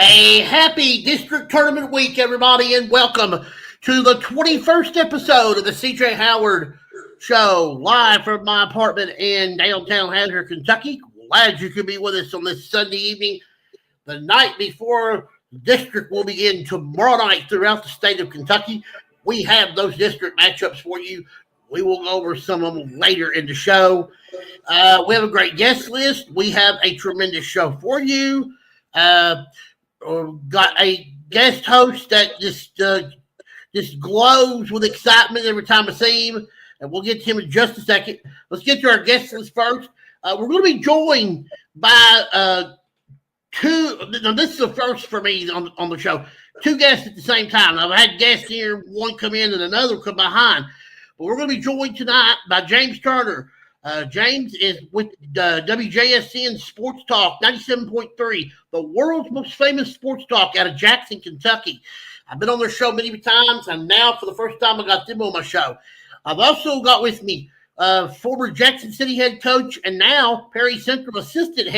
A happy district tournament week, everybody, and welcome to the 21st episode of the CJ Howard Show, live from my apartment in downtown Hazard, Kentucky. Glad you could be with us on this Sunday evening, the night before district will begin tomorrow night throughout the state of Kentucky. We have those district matchups for you. We will go over some of them later in the show. We have a great guest list. We have a tremendous show for you. Got a guest host that just glows with excitement every time I see him, and we'll get to him in just a second. Let's get to our guest list first. We're going to be joined by two. Now, this is the first for me on the show. Two guests at the same time. I've had guests here, one come in and another come behind. But we're going to be joined tonight by James Turner. James is with WJSN Sports Talk 97.3, the world's most famous sports talk out of Jackson, Kentucky. I've been on their show many times, and now for the first time I got them on my show. I've also got with me former Jackson City head coach and now Perry Central assistant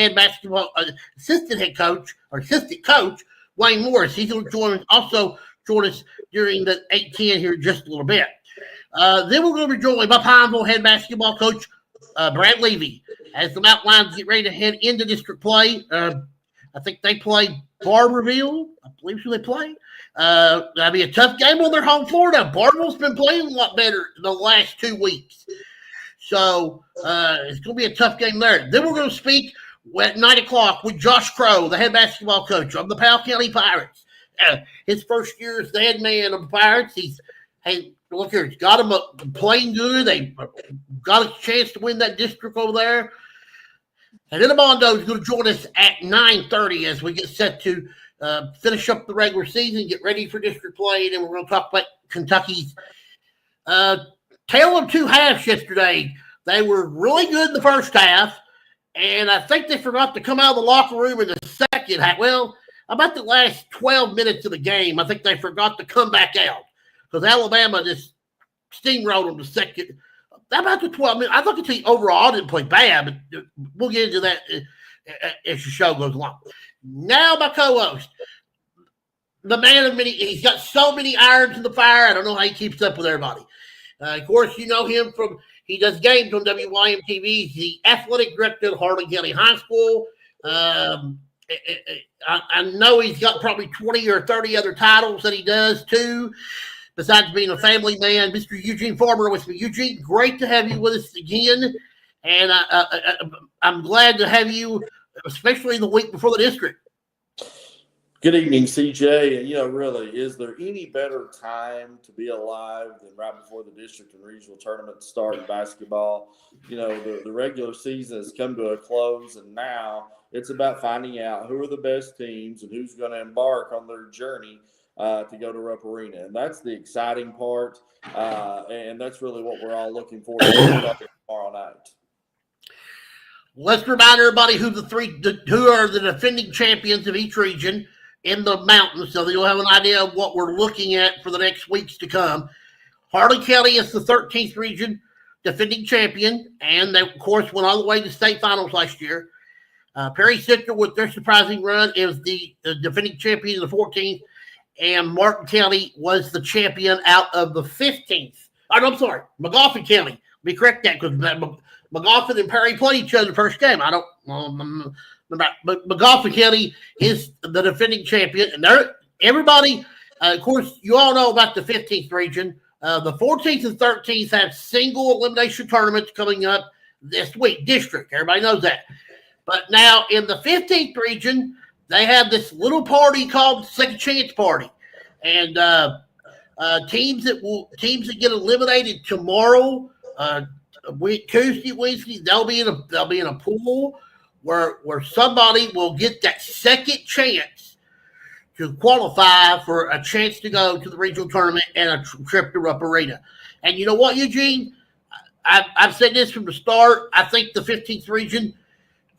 coach Wayne Morris. He's going to join us during the 8:10 here in just a little bit. Then we're going to be joined by Pineville head basketball coach Brad Levy. As the Mountain Lions get ready to head into district play, I think they play Barberville. I believe who they play. That'll be a tough game on their home floor. Now, Barberville's been playing a lot better the last 2 weeks. So it's going to be a tough game there. Then we're going to speak at 9 o'clock with Josh Crowe, the head basketball coach of the Powell County Pirates. His first year as the head man of the Pirates. Look here, it's got them playing good. They got a chance to win that district over there. And then Armando is going to join us at 9:30 as we get set to finish up the regular season, get ready for district play, and then we're going to talk about Kentucky's tale of two halves yesterday. They were really good in the first half, and I think they forgot to come out of the locker room in the second half. Well, about the last 12 minutes of the game, I think they forgot to come back out because Alabama just steamrolled them the second. About the 12 minutes. I thought the team overall didn't play bad, but we'll get into that as the show goes along. Now my co-host, the man of he's got so many irons in the fire. I don't know how he keeps up with everybody. Of course, you know him he does games on WYMT. He's the athletic director at Harlan County High School. I know he's got probably 20 or 30 other titles that he does too, besides being a family man. Mr. Eugene Farmer with me. Eugene, great to have you with us again. And I'm glad to have you, especially the week before the district. Good evening, CJ. And, really, is there any better time to be alive than right before the district and regional tournament start in basketball? The regular season has come to a close, and now it's about finding out who are the best teams and who's going to embark on their journey to go to Rupp Arena. And that's the exciting part, and that's really what we're all looking forward to tomorrow night. Let's remind everybody who are the defending champions of each region in the mountains, so you'll have an idea of what we're looking at for the next weeks to come. Harlan County is the 13th region defending champion, and they, of course, went all the way to state finals last year. Perry Central, with their surprising run, is the defending champion of the 14th, and Martin County was the champion out of the 15th. I'm sorry, McGoffin County. Let me correct that because McGoffin and Perry played each other the first game. But McGoffin County is the defending champion. And everybody, of course, you all know about the 15th region. The 14th and 13th have single elimination tournaments coming up this week, district. Everybody knows that. But now in the 15th region, they have this little party called Second Chance Party. And teams that get eliminated tomorrow, Tuesday, Wednesday, they'll be in a pool where somebody will get that second chance to qualify for a chance to go to the regional tournament and a trip to Rupp Arena. And you know what, Eugene? I've said this from the start. I think the 15th region,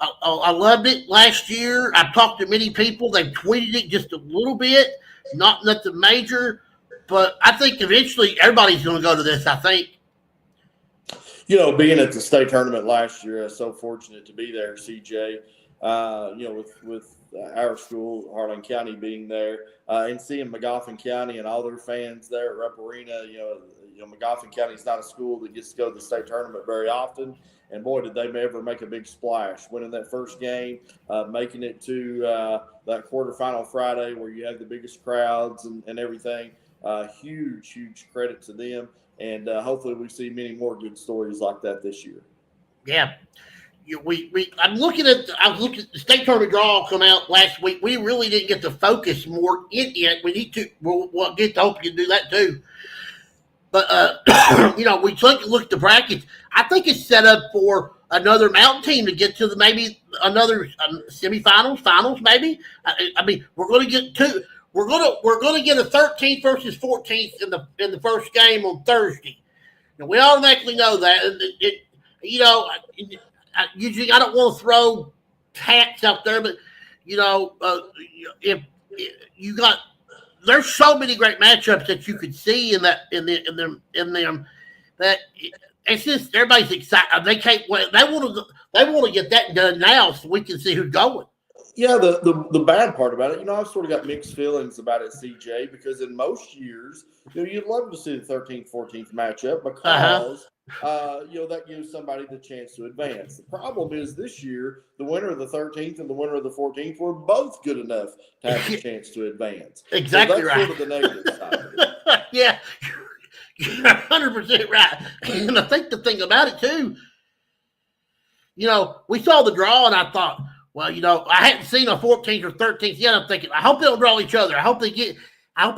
I loved it last year. I've talked to many people. They've tweeted it just a little bit, not nothing major. But I think eventually everybody's going to go to this, I think. Being at the state tournament last year, I was so fortunate to be there, CJ. With our school, Harlan County, being there and seeing McGoffin County and all their fans there at Rupp Arena. McGoffin County is not a school that gets to go to the state tournament very often. And boy, did they ever make a big splash, winning that first game, making it to that quarterfinal Friday where you have the biggest crowds and everything. Huge credit to them. And hopefully we see many more good stories like that this year. Yeah. I was looking at the state tournament draw come out last week. We really didn't get to focus more in it. We need to. We'll get to hope you can do that too. But we look at the brackets. I think it's set up for another mountain team to get to maybe another semifinals, finals. Maybe. I mean, we're going to get two. We're going to get a 13th versus 14th in the first game on Thursday. Now, we automatically know that. Usually, I don't want to throw hats out there, but if you got, there's so many great matchups that you could see in them that it's just everybody's excited. They can't wait. They want to get that done now so we can see who's going. Yeah, the bad part about it, I've sort of got mixed feelings about it, CJ, because in most years, you'd love to see the 13th, 14th matchup because. That gives somebody the chance to advance. The problem is this year, the winner of the 13th and the winner of the 14th were both good enough to have the chance to advance. Exactly, so that's right. Sort of the negative side of it. Yeah, you're 100% right. And I think the thing about it too, we saw the draw and I thought, well, I hadn't seen a 14th or 13th yet. I'm thinking, I hope they'll draw each other. I hope they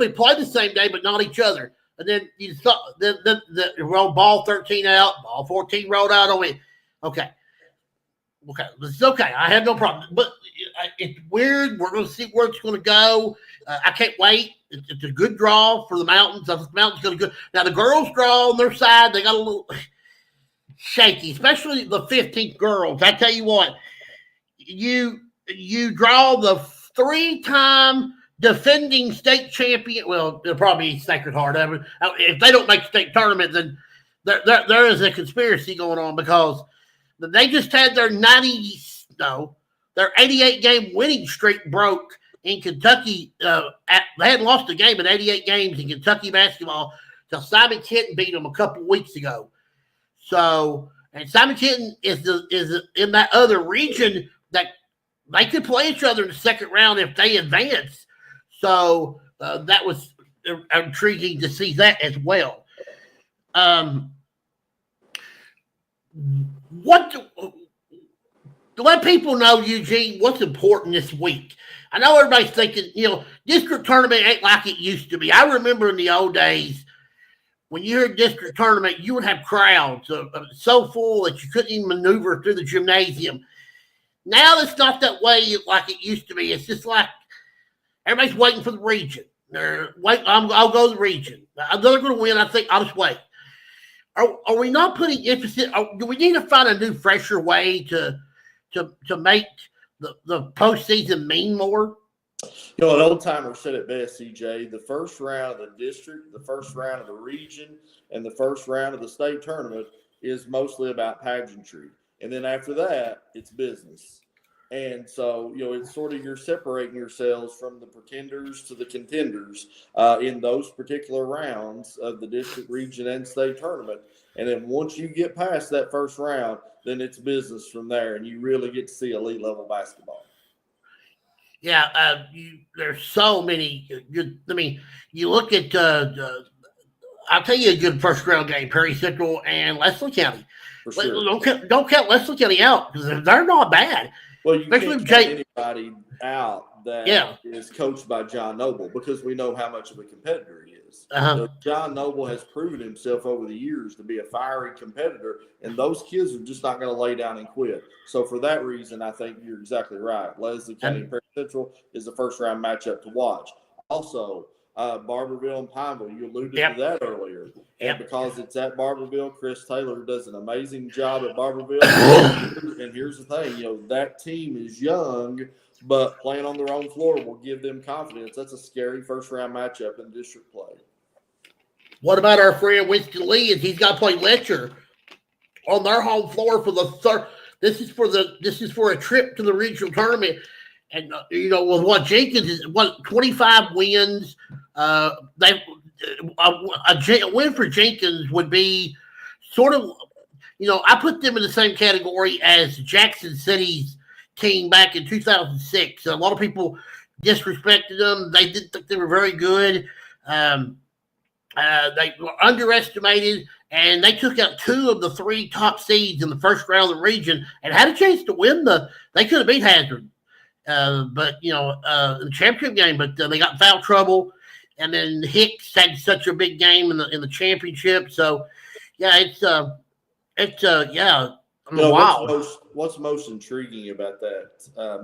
play the same day, but not each other. And then you saw the roll ball 13 out, ball 14 rolled out on it. Okay, this is okay. I have no problem. But it's weird. We're going to see where it's going to go. I can't wait. It's a good draw for the Mountains. The Mountains going to go. Now the girls draw on their side. They got a little shaky, especially the 15th girls. I tell you what, you draw the 3-time defending state champion. Well, it'll probably be Sacred Heart. If they don't make state tournament, then there is a conspiracy going on because they just had their 88 game winning streak broke in Kentucky. They hadn't lost a game in 88 games in Kentucky basketball till Simon Kenton beat them a couple weeks ago. So, and Simon Kenton is in that other region that they could play each other in the second round if they advance. So that was intriguing to see that as well. To let people know, Eugene, what's important this week. I know everybody's thinking, district tournament ain't like it used to be. I remember in the old days when you heard district tournament, you would have crowds so full that you couldn't even maneuver through the gymnasium. Now it's not that way like it used to be. It's just like everybody's waiting for the region. I'll go to the region. They're going to win. I think I'll just wait. Are we not putting emphasis? Do we need to find a new, fresher way to make the postseason mean more? An old timer said it best, CJ. The first round of the district, the first round of the region, and the first round of the state tournament is mostly about pageantry. And then after that, it's business. And so, it's sort of you're separating yourselves from the pretenders to the contenders in those particular rounds of the district, region, and state tournament. And then once you get past that first round, then it's business from there, and you really get to see elite level basketball. Yeah, there's so many good. I mean, you look at I'll tell you a good first round game: Perry Central and Leslie County. For sure. Don't count Leslie County out because they're not bad. Well, you can't count anybody out that is coached by John Noble because we know how much of a competitor he is. So John Noble has proven himself over the years to be a fiery competitor, and those kids are just not going to lay down and quit. So for that reason, I think you're exactly right. Leslie County Perry Central is the first-round matchup to watch. Also, Barberville and Pineville, you alluded to that earlier. And because it's at Barberville, Chris Taylor does an amazing job at Barberville. And here's the thing, that team is young, but playing on their own floor will give them confidence. That's a scary first-round matchup in district play. What about our friend Winston Lee? He's got to play Letcher on their home floor for the third. This is for a trip to the regional tournament. And with what Jenkins is, 25 wins, a win for Jenkins would be sort of, I put them in the same category as Jackson City's team back in 2006. A lot of people disrespected them. They didn't think they were very good. They were underestimated, and they took out 2 of the 3 top seeds in the first round of the region and had a chance to win they could have beat Hazard. But in the championship game, but they got in foul trouble, and then Hicks had such a big game in the championship. So, yeah, it's wow. What's most intriguing about that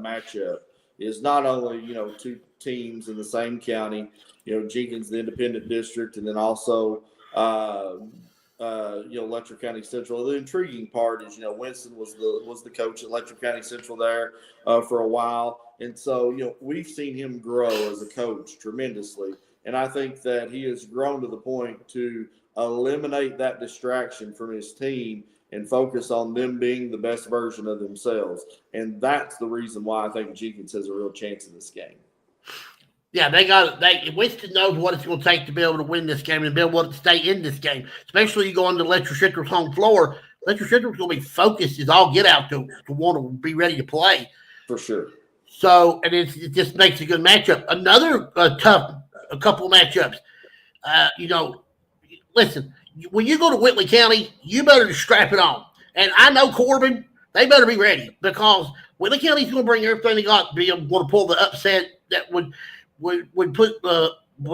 matchup is not only 2 teams in the same county. Jenkins, the independent district, and then also Letcher County Central. The intriguing part is Winston was the coach at Letcher County Central there for a while, and so we've seen him grow as a coach tremendously, and I think that he has grown to the point to eliminate that distraction from his team and focus on them being the best version of themselves, and that's the reason why I think Jenkins has a real chance in this game. Yeah, Winston knows what it's going to take to be able to win this game and be able to stay in this game. Especially you go on to Letcher Central's home floor. Letcher Central's going to be focused as all get out to want to be ready to play. For sure. So, and it just makes a good matchup. Another tough couple matchups. Listen, when you go to Whitley County, you better strap it on. And I know Corbin, they better be ready because Whitley County's going to bring everything they got to be able to pull the upset that would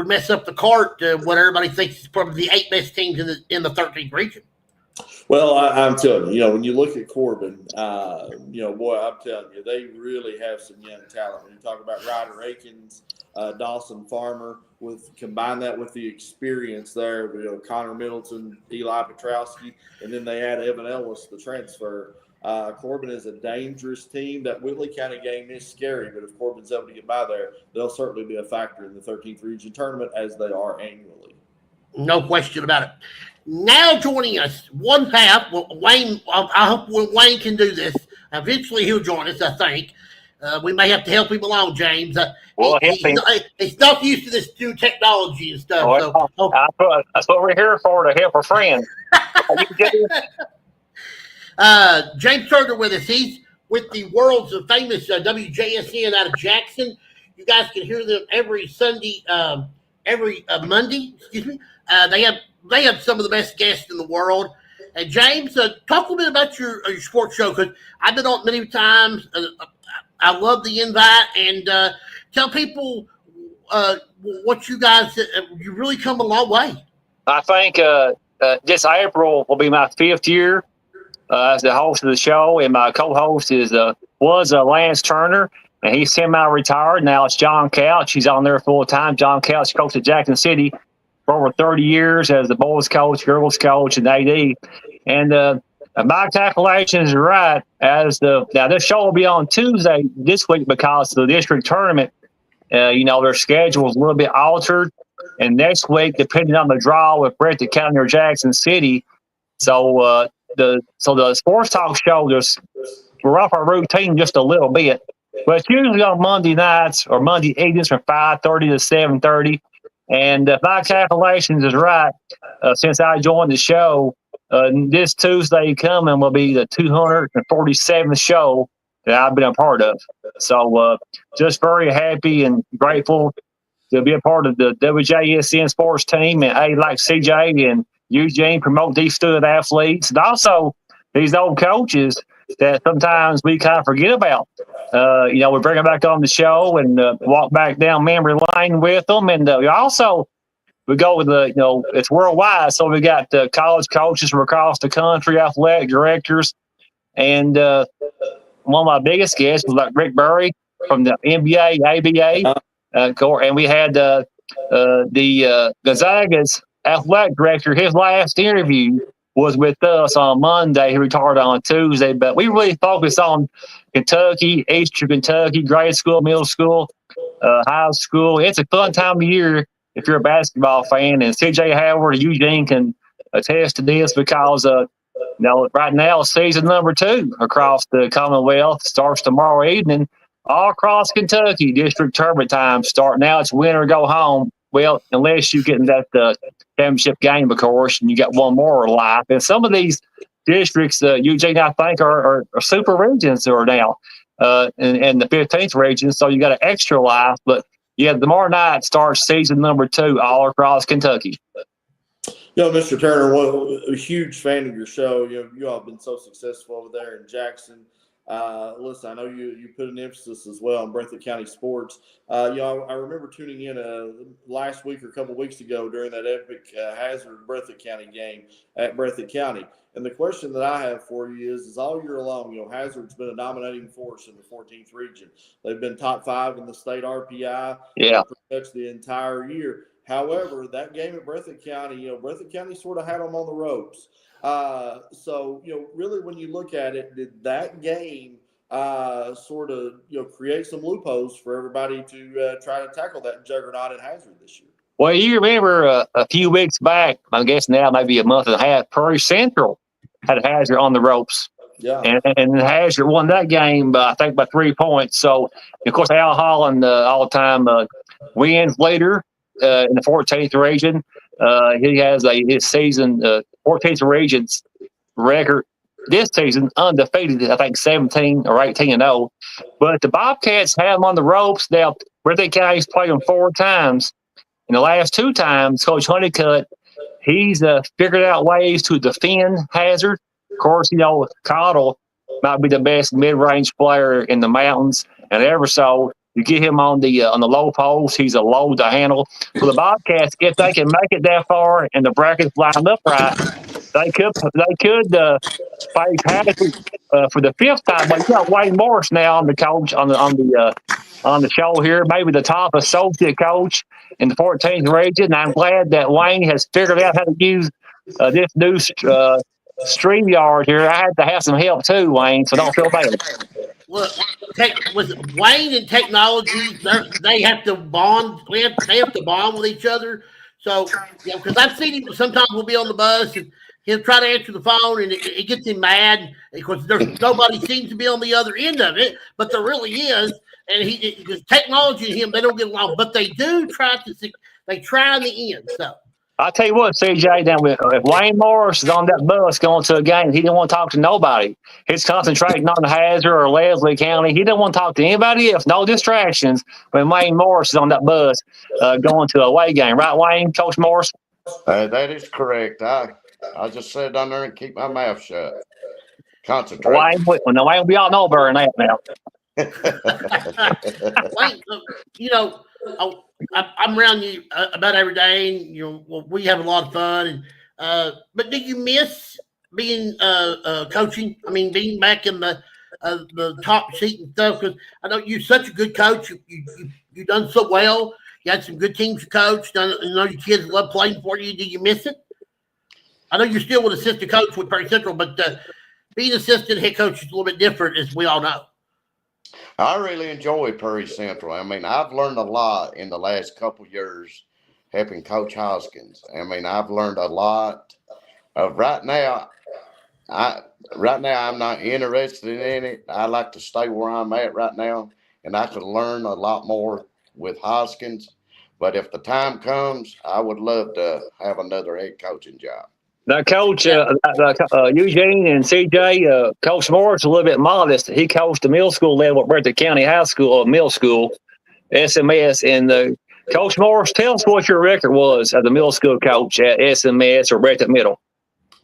mess up the cart what everybody thinks is probably the 8 best teams in the 13th region. Well, I'm telling you, when you look at Corbin, boy, I'm telling you, they really have some young talent. When you talk about Ryder Akins, Dawson Farmer, combine that with the experience there, Connor Middleton, Eli Petrowski, and then they add Evan Ellis, the transfer. Corbin is a dangerous team. That Whitley County game is scary, but if Corbin's able to get by there, they'll certainly be a factor in the 13th region tournament as they are annually. No question about it. Now joining us, one half, Wayne, I hope Wayne can do this. Eventually he'll join us, I think. We may have to help him along, James. He's not used to this new technology and stuff. That's what we're here for, to help a friend. James Turner with us. He's with the world's famous WJSN out of Jackson. You guys can hear them every Sunday, every Monday. Excuse me. They have some of the best guests in the world. And James, talk a little bit about your sports show, because I've been on it many times. I love the invite, and tell people what you guys. You really come a long way. I think this April will be my 5th year as the host of the show, and my co-host was Lance Turner, and he's semi-retired. Now it's John Couch. He's on there full time. John Couch coached at Jackson City for over 30 years as the boys coach, girls coach, and AD. And my calculation is right. Now this show will be on Tuesday this week because of the district tournament. Their schedule is a little bit altered, and next week, depending on the draw with Breathitt County or Jackson City. So the sports talk show, we're off our routine just a little bit, but it's usually on Monday nights or Monday evenings from 5:30 to 7:30. And if my calculations is right, since I joined the show, this Tuesday coming will be the 247th show that I've been a part of. So just very happy and grateful to be a part of the WJSN sports team, and like CJ and Eugene promote these student athletes, and also these old coaches that sometimes we kind of forget about. We bring them back on the show and walk back down memory lane with them. And we go with it's worldwide. So we got college coaches from across the country, athletic directors. And one of my biggest guests was like Rick Burry from the NBA, ABA. And we had the Gonzaga's athletic director. His last interview was with us on Monday. He retired on Tuesday, but we really focus on Kentucky, Eastern Kentucky, grade school, middle school, high school. It's a fun time of year if you're a basketball fan, and CJ Howard and Eugene can attest to this because right now season number 2 across the Commonwealth starts tomorrow evening, all across Kentucky, district tournament time start. Now it's win or go home. Well, unless you get in that championship game, of course, and you got one more life. And some of these districts, Eugene, I think, are super regions or now, and the 15th region. So you got an extra life. But yeah, tomorrow night starts season number 2 all across Kentucky. Mr. Turner, a huge fan of your show. You all have been so successful over there in Jackson. Listen, I know you put an emphasis as well on Breathitt County sports. I remember tuning in last week or a couple of weeks ago during that epic Hazard Breathitt County game at Breathitt County. And the question that I have for you is all year long, Hazard's been a dominating force in the 14th region. They've been top 5 in the state RPI pretty much the entire year. However, that game at Breathitt County, Breathitt County sort of had them on the ropes. So, really when you look at it, did that game sort of, create some loopholes for everybody to try to tackle that juggernaut at Hazard this year? Well, you remember a few weeks back, I guess now maybe a month and a half, Prairie Central had Hazard on the ropes. Yeah. And Hazard won that game, I think, by 3 points. So, of course, Al Holland, all-time wins leader in the 14th region. He has his season 14th region's record this season undefeated. I think 17 or 18-0. But the Bobcats have them on the ropes. Now, Breathitt County's played them 4 times. In the last 2 times, Coach Honeycutt, he's figured out ways to defend Hazard. Of course, Cottle might be the best mid-range player in the mountains, and ever so. You get him on the low post, he's a load to handle. For the Bobcats, if they can make it that far and the brackets line up right, they could face Hazard for the 5th time. But you got Wayne Morris now on the coach on the show here, maybe the top associate coach in the 14th region. And I'm glad that Wayne has figured out how to use this new StreamYard here. I had to have some help too, Wayne, so don't feel bad. Well, with Wayne and technology, they have to bond. They have to bond with each other. So, because I've seen him sometimes we'll be on the bus and he'll try to answer the phone and it gets him mad because there's nobody seems to be on the other end of it, but there really is. And because technology and him, they don't get along, but they do try to. They try in the end. So. I'll tell you what, CJ, if Wayne Morris is on that bus going to a game, he didn't want to talk to nobody. He's concentrating on Hazard or Leslie County. He didn't want to talk to anybody else, no distractions when Wayne Morris is on that bus going to a away game. Right, Wayne, Coach Morris? That is correct. I just sit down there and keep my mouth shut. Concentrate. Wayne, we all know better than that now. Wayne, I'm around you about every day, and we have a lot of fun. And but do you miss being coaching? I mean, being back in the top seat and stuff. Because I know you're such a good coach. You've done so well. You had some good teams to coach. I know your kids love playing for you. Do you miss it? I know you're still with assistant coach with Prairie Central, but being assistant head coach is a little bit different, as we all know. I really enjoy Prairie Central. I mean, I've learned a lot in the last couple of years helping Coach Hoskins. I mean, I've learned a lot. Right now, I'm not interested in it. I like to stay where I'm at right now, and I could learn a lot more with Hoskins. But if the time comes, I would love to have another head coaching job. Now, Coach Eugene and CJ, Coach Morris a little bit modest. He coached the middle school level at Breathitt County High School, middle school, SMS. And Coach Morris, tell us what your record was as a middle school coach at SMS or Breathitt Middle.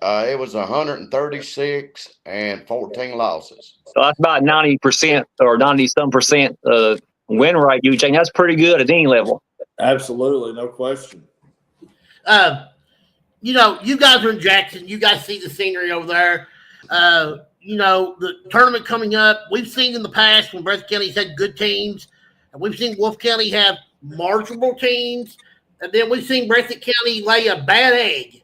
It was 136 and 14 losses. So that's about 90% or 90-some% win rate, Eugene. That's pretty good at any level. Absolutely, no question. You guys are in Jackson. You guys see the scenery over there. The tournament coming up. We've seen in the past when Breathitt County's had good teams, and we've seen Wolfe County have marginal teams, and then we've seen Breathitt County lay a bad egg,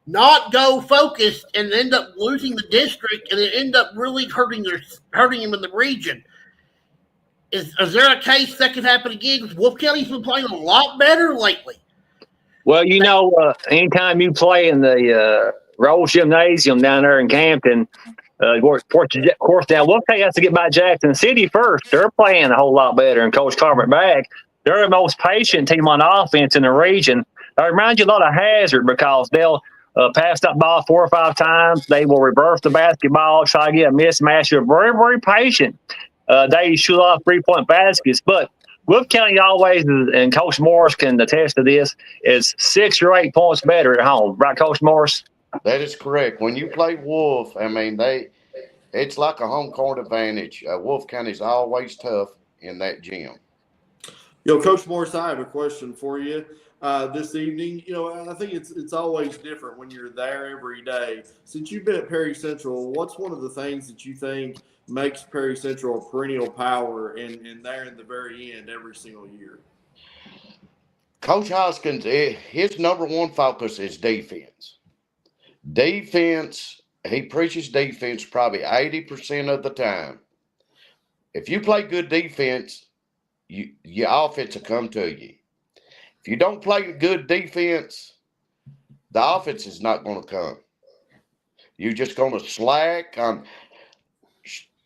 not go focused, and end up losing the district, and then end up really hurting them in the region. Is there a case that could happen again? Because Wolfe County's been playing a lot better lately. Well, anytime you play in the Rose Gymnasium down there in Campton, Of course, now Wolfpack has to get by Jackson City first. They're playing a whole lot better, and Coach Carpet back. They're the most patient team on offense in the region. They remind you a lot of Hazard because they'll pass that ball 4 or 5 times. They will reverse the basketball, try to get a mismatch. They're very, very patient. They shoot off 3-point baskets, but Wolf County always, and Coach Morris can attest to this, is 6 or 8 points better at home. Right, Coach Morris? That is correct. When you play Wolf, I mean, it's like a home court advantage. Wolf County's always tough in that gym. Coach Morris, I have a question for you this evening. I think it's always different when you're there every day. Since you've been at Perry Central, what's one of the things that you think makes Perry Central a perennial power and there in the very end every single year? Coach Hoskins, his number one focus is defense. Defense, he preaches defense probably 80% of the time. If you play good defense, your offense will come to you. If you don't play good defense, the offense is not going to come. You're just going to slack.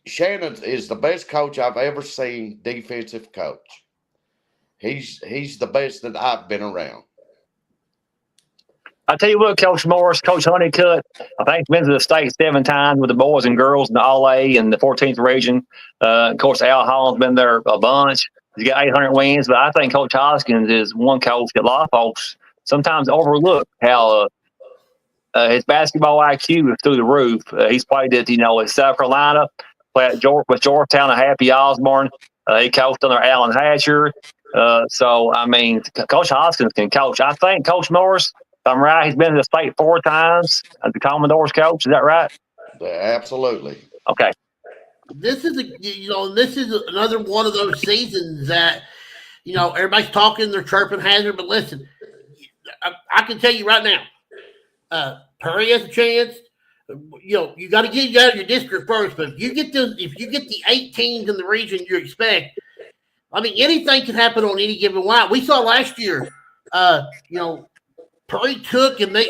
Shannon is the best coach I've ever seen, defensive coach. He's the best that I've been around. I tell you what, Coach Morris, Coach Honeycutt, I think he's been to the state 7 times with the boys and girls in the All-A and the 14th region. Of course, Al Holland's been there a bunch. He's got 800 wins, but I think Coach Hoskins is one coach that a lot of folks sometimes overlook how his basketball IQ is through the roof. He's played at South Carolina, played with Georgetown and Happy Osborne. He coached under Alan Hatcher. So, I mean, Coach Hoskins can coach. I think Coach Morris, if I'm right, he's been to the state 4 times as the Commodores coach. Is that right? Absolutely. Okay. This is this is another one of those seasons that everybody's talking, they're chirping Hazard, but listen, I can tell you right now, Perry has a chance. You got to get out of your district first, but if you get the 8 teams in the region you expect, I mean, anything can happen on any given line. We saw last year, Perry took and they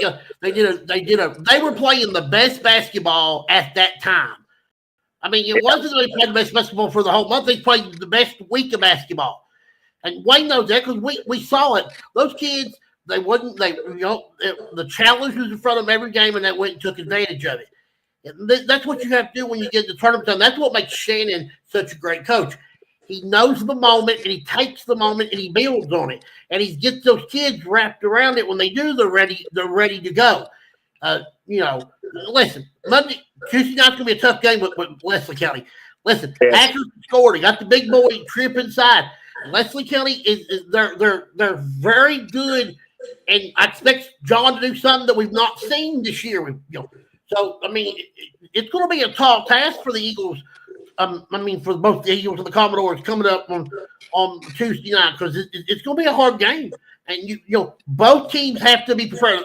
were playing the best basketball at that time. I mean, it wasn't that they played the best basketball for the whole month. They played the best week of basketball. And Wayne knows that because we saw it. Those kids, the challenge was in front of them every game, and they went and took advantage of it. And that's what you have to do when you get the tournament done. That's what makes Shannon such a great coach. He knows the moment, and he takes the moment, and he builds on it. And he gets those kids wrapped around it. When they do, they're ready to go. Listen, Tuesday night's gonna be a tough game with Leslie County. Listen, Akron scored. He got the big boy trip inside. Leslie County they're very good, and I expect John to do something that we've not seen this year. So I mean, it's going to be a tall task for the Eagles. For both the Eagles and the Commodores coming up on Tuesday night because it's going to be a hard game, and both teams have to be prepared.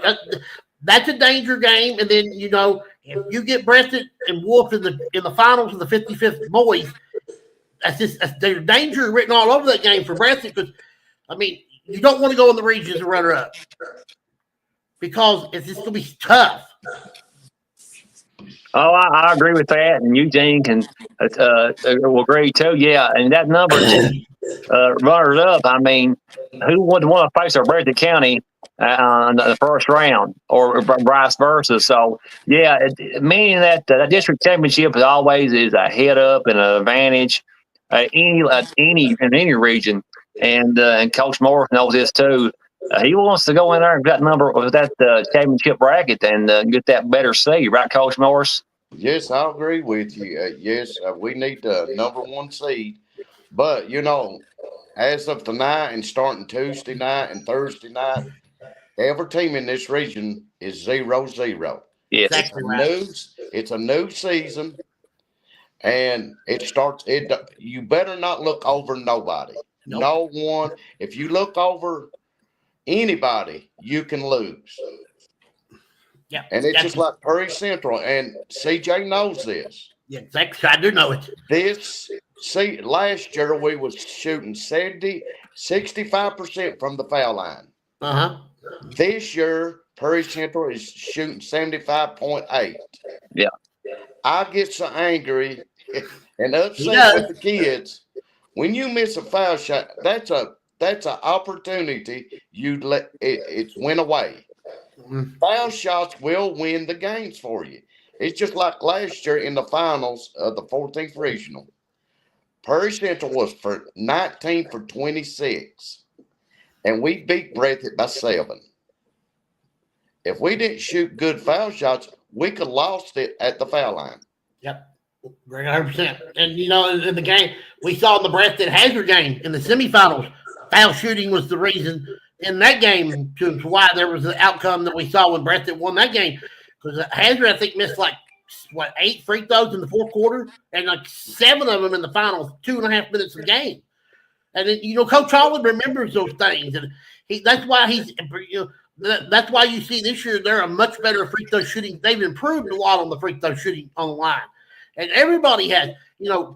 That's a danger game, and then if you get Breathitt and Wolf in the finals of the 55th boys, there's danger written all over that game for Breathitt because you don't want to go in the region as a runner-up because it's just going to be tough. Oh, I agree with that, and Eugene will agree too. Yeah, and that number runners up. I mean, who would want to face our Breathitt County in the first round, or vice versa? So, yeah, meaning that the district championship is always a head up and an advantage in any region, and Coach Morris knows this too. He wants to go in there and get that championship bracket and get that better seed, right, Coach Morris? Yes, I agree with you. Yes, we need the number 1 seed. But, as of tonight and starting Tuesday night and Thursday night, every team in this region is 0-0. Yes. It's a new season, and it starts. You better not look over nobody. Nope. No one. If you look over anybody, you can lose. Yeah, and it's just like Perry Central, and CJ knows this. Yeah, exactly. I do know it. Last year we was shooting 65% from the foul line. This year, Perry Central is shooting 75.8. Yeah. I get so angry and He upset does. with the kids. When you miss a foul shot, that's an opportunity you let it's went away. Foul shots will win the games for you. It's just like last year in the finals of the 14th regional. Perry Central was for 19 for 26, and we beat Breathitt by 7. If we didn't shoot good foul shots, we could have lost it at the foul line. Yep. 100%. And, you know, in the game, we saw in the Breathitt Hazard game in the semifinals, foul shooting was the reason in that game to why there was the outcome that we saw when Breathitt won that game. Because Hazard, I think, missed 8 free throws in the fourth quarter and 7 of them in the final 2.5 minutes of the game. And then, you know, Coach Holland remembers those things. And that's why that's why you see this year they're a much better free throw shooting. They've improved a lot on the free throw shooting on the line. And everybody has, you know,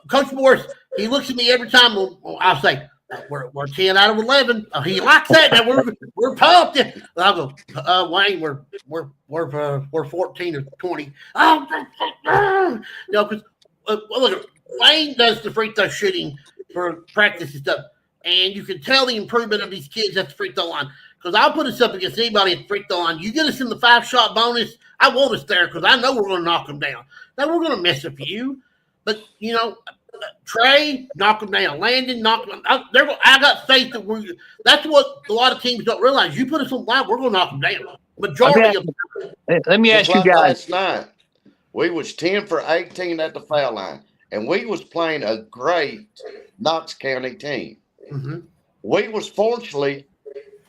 Coach Morris, he looks at me every time. I'll say, we're 10 out of 11. He likes that. Now we're pumped. I'll go, Wayne, we're 14 or 20. Oh, you know, because look, Wayne does the free throw shooting for practice and stuff, and you can tell the improvement of these kids at the free throw line. Because I'll put us up against anybody at the free throw line. You get us in the 5-shot bonus, I want us there because I know we're going to knock them down. Now we're going to miss a few, but you know. Trey, knock them down. Landon, knock them down. I got faith that that's what a lot of teams don't realize. You put us on the line, we're going to knock them down. Majority of them. Let me ask you guys. Last night, we was 10 for 18 at the foul line, and we was playing a great Knox County team. Mm-hmm. We was fortunately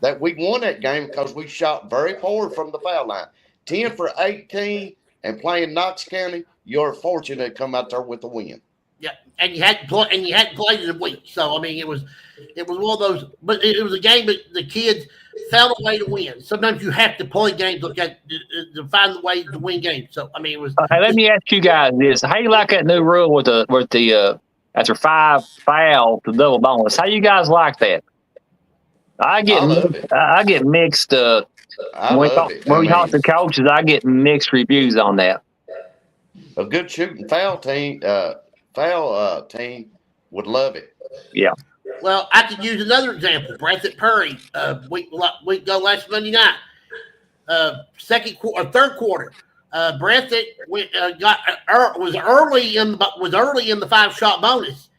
that we won that game because we shot very poor from the foul line. 10 for 18 and playing Knox County, you're fortunate to come out there with a win. Yeah, and you hadn't played in a week, so I mean it was one of those. But it was a game that the kids found a way to win. Sometimes you have to play games like that to find the way to win games. So I mean it was. Okay, let me ask you guys this: how you like that new rule with the after 5 fouls, the double bonus? How you guys like that? I get mixed. When we talk to coaches, I get mixed reviews on that. A good shooting foul team. Team would love it. Yeah. Well, I could use another example. Breathitt Perry, week ago last Monday night, third quarter. Breathitt was early in the 5-shot bonus.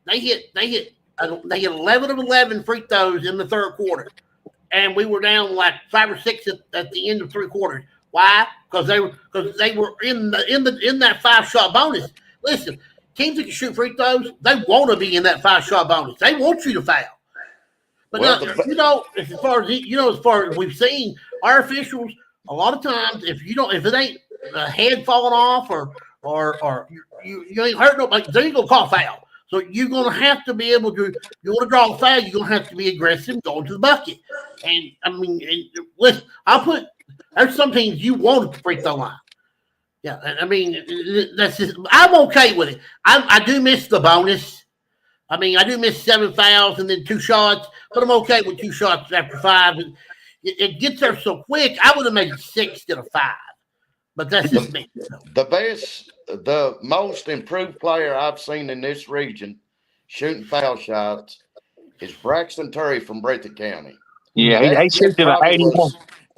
They hit 11 of 11 free throws in the third quarter, and we were down 5 or 6 at the end of 3 quarters. Why? Because they were in that 5-shot bonus. Listen. Teams that can shoot free throws, they want to be in that 5-shot bonus. They want you to foul. But as far as we've seen, our officials a lot of times, if it ain't a head falling off or you ain't hurt nobody, they ain't gonna call foul. So you're gonna have to be able to. You want to draw a foul, you're gonna have to be aggressive, going to the bucket. And I mean, listen, there's some teams you want at the free throw line. Yeah, I mean, that's just, I'm okay with it. I do miss the bonus. I mean, I do miss 7 fouls and then 2 shots, but I'm okay with 2 shots after 5. It gets there so quick. I would have made it 6 instead of 5, but that's just me. The most improved player I've seen in this region shooting foul shots is Braxton Terry from Breathitt County. Yeah, he shoots about 81.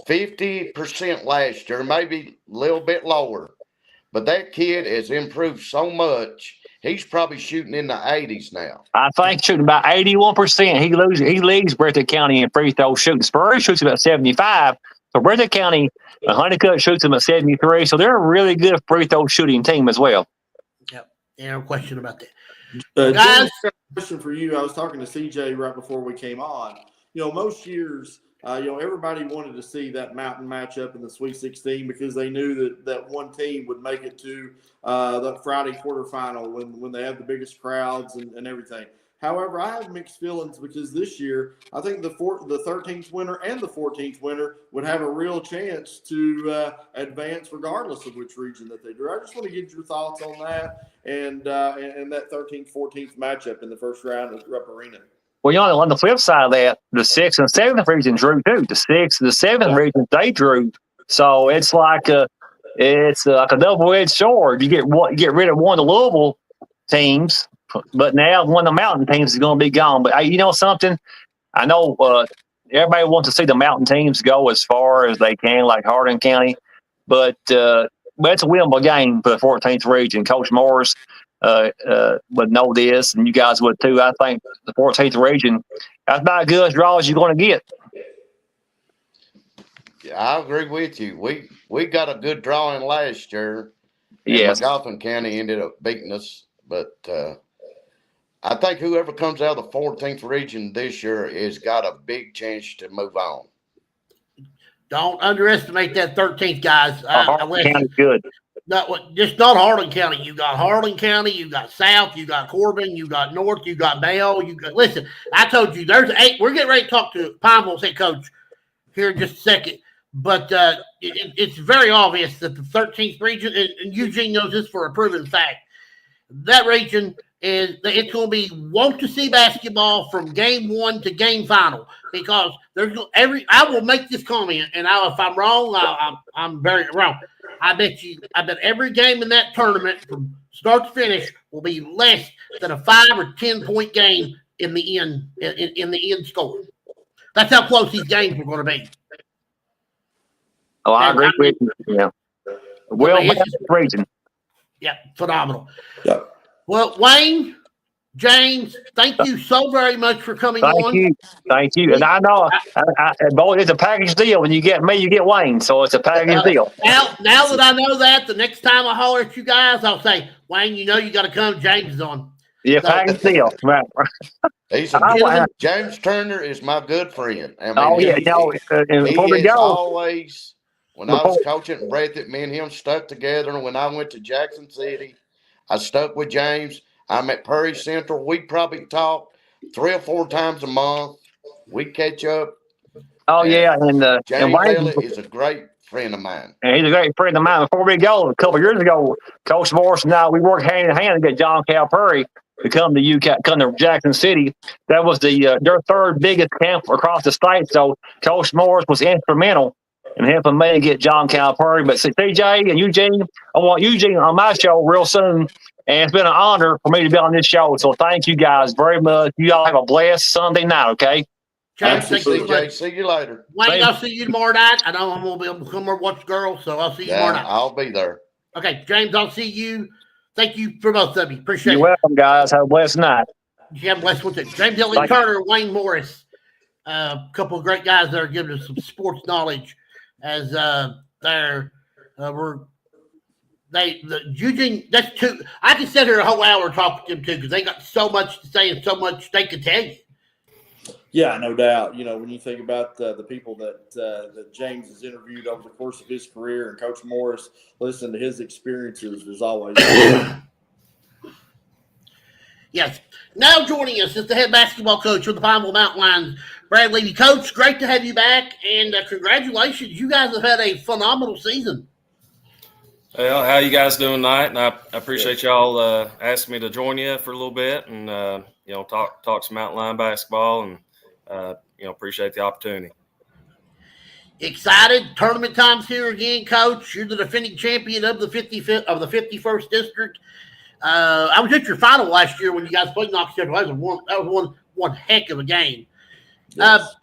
50% last year, maybe a little bit lower. But that kid has improved so much. He's probably shooting in the 80s now. I think shooting about 81%. He leads Breathitt County in free throw shooting. Spurrier shoots about 75. So Breathitt County, Honeycutt shoots him at 73. So they're a really good free throw shooting team as well. Yep. No question about that. Guys, question for you. I was talking to CJ right before we came on. You know, most years, everybody wanted to see that Mountain matchup in the Sweet 16 because they knew that one team would make it to the Friday quarterfinal when they have the biggest crowds and everything. However, I have mixed feelings because this year I think the 13th winner and the 14th winner would have a real chance to advance regardless of which region that they do. I just want to get your thoughts on that and that 13th, 14th matchup in the first round of Rupp Arena. Well, on the flip side of that, the 6th and 7th region drew too. The 6th and the 7th region, they drew. So it's like, it's like a double-edged sword. You get rid of one of the Louisville teams, but now one of the Mountain teams is going to be gone. But you know something? I know everybody wants to see the Mountain teams go as far as they can, like Hardin County, but it's a winnable game for the 14th region. Coach Morris would know this, and you guys would too. I think the 14th region, that's about as good a draw as you're going to get. Yeah, I agree with you. We got a good drawing last year. Yes. McGoffin County ended up beating us, but I think whoever comes out of the 14th region this year has got a big chance to move on. Don't underestimate that 13th, guys. Hardin County's good. Just not Hardin County. You got Hardin County, you got South, you got Corbin, you got North, you got Bell. Listen, I told you there's 8. We're getting ready to talk to Pineville's head coach here in just a second. But it's very obvious that the 13th region, and Eugene knows this for a proven fact, that region it's going to be want to see basketball from game 1 to game final, because I will make this comment, and if I'm wrong, I'm very wrong. I bet every game in that tournament from start to finish will be less than a 5 or 10 point game in the end in the end score. That's how close these games are going to be. Oh, I agree with you. Yeah. Well, region. Yeah, phenomenal. Yeah. Well, Wayne, James, thank you so very much for coming on. Thank you. And I know, boy, it's a package deal. When you get me, you get Wayne. So it's a package deal. Now that I know that, the next time I holler at you guys, I'll say, Wayne, you got to come. James is on. Yeah, package deal. Right. James Turner is my good friend. I mean, he is always. When I was coaching at Breathitt, me and him stuck together. And when I went to Jackson City, I stuck with James. I'm at Perry Central. We probably talk 3 or 4 times a month. We catch up. Oh, yeah. And James Taylor is a great friend of mine. And he's a great friend of mine. Before we go, a couple of years ago, Coach Morris and I, we worked hand in hand to get John Calipari to come to Jackson City. That was their 3rd biggest camp across the state. So Coach Morris was instrumental in helping me get John Calipari. But CJ and Eugene, I want Eugene on my show real soon. And it's been an honor for me to be on this show. So thank you guys very much. You all have a blessed Sunday night, okay? James, thank you, CJ. See you later. Wayne, I'll see you tomorrow night. I know I'm going to be able to come over and watch the girls, so I'll see you tomorrow night. I'll be there. Okay, James, I'll see you. Thank you for both of you. Appreciate it. You're welcome, guys. Have a blessed night. You have a blessed one too. James Elliott Turner, Wayne Morris, a couple of great guys that are giving us some sports knowledge as Eugene. That's 2. I could sit here a whole hour talking to them too, because they got so much to say and so much they could tell you. Yeah, no doubt. When you think about the people that James has interviewed over the course of his career, and Coach Morris, listen to his experiences was always. Yes. Now joining us is the head basketball coach for the Pineville Mountain Lions, Brad Levy. Coach, great to have you back, and congratulations. You guys have had a phenomenal season. Well, how you guys doing tonight? And I appreciate y'all asking me to join you for a little bit and talk some Mountain Lion basketball, and appreciate the opportunity. Excited. Tournament time's here again, Coach. You're the defending champion of the 51st district. I was at your final last year when you guys played Knox Central. That was one heck of a game. Yes.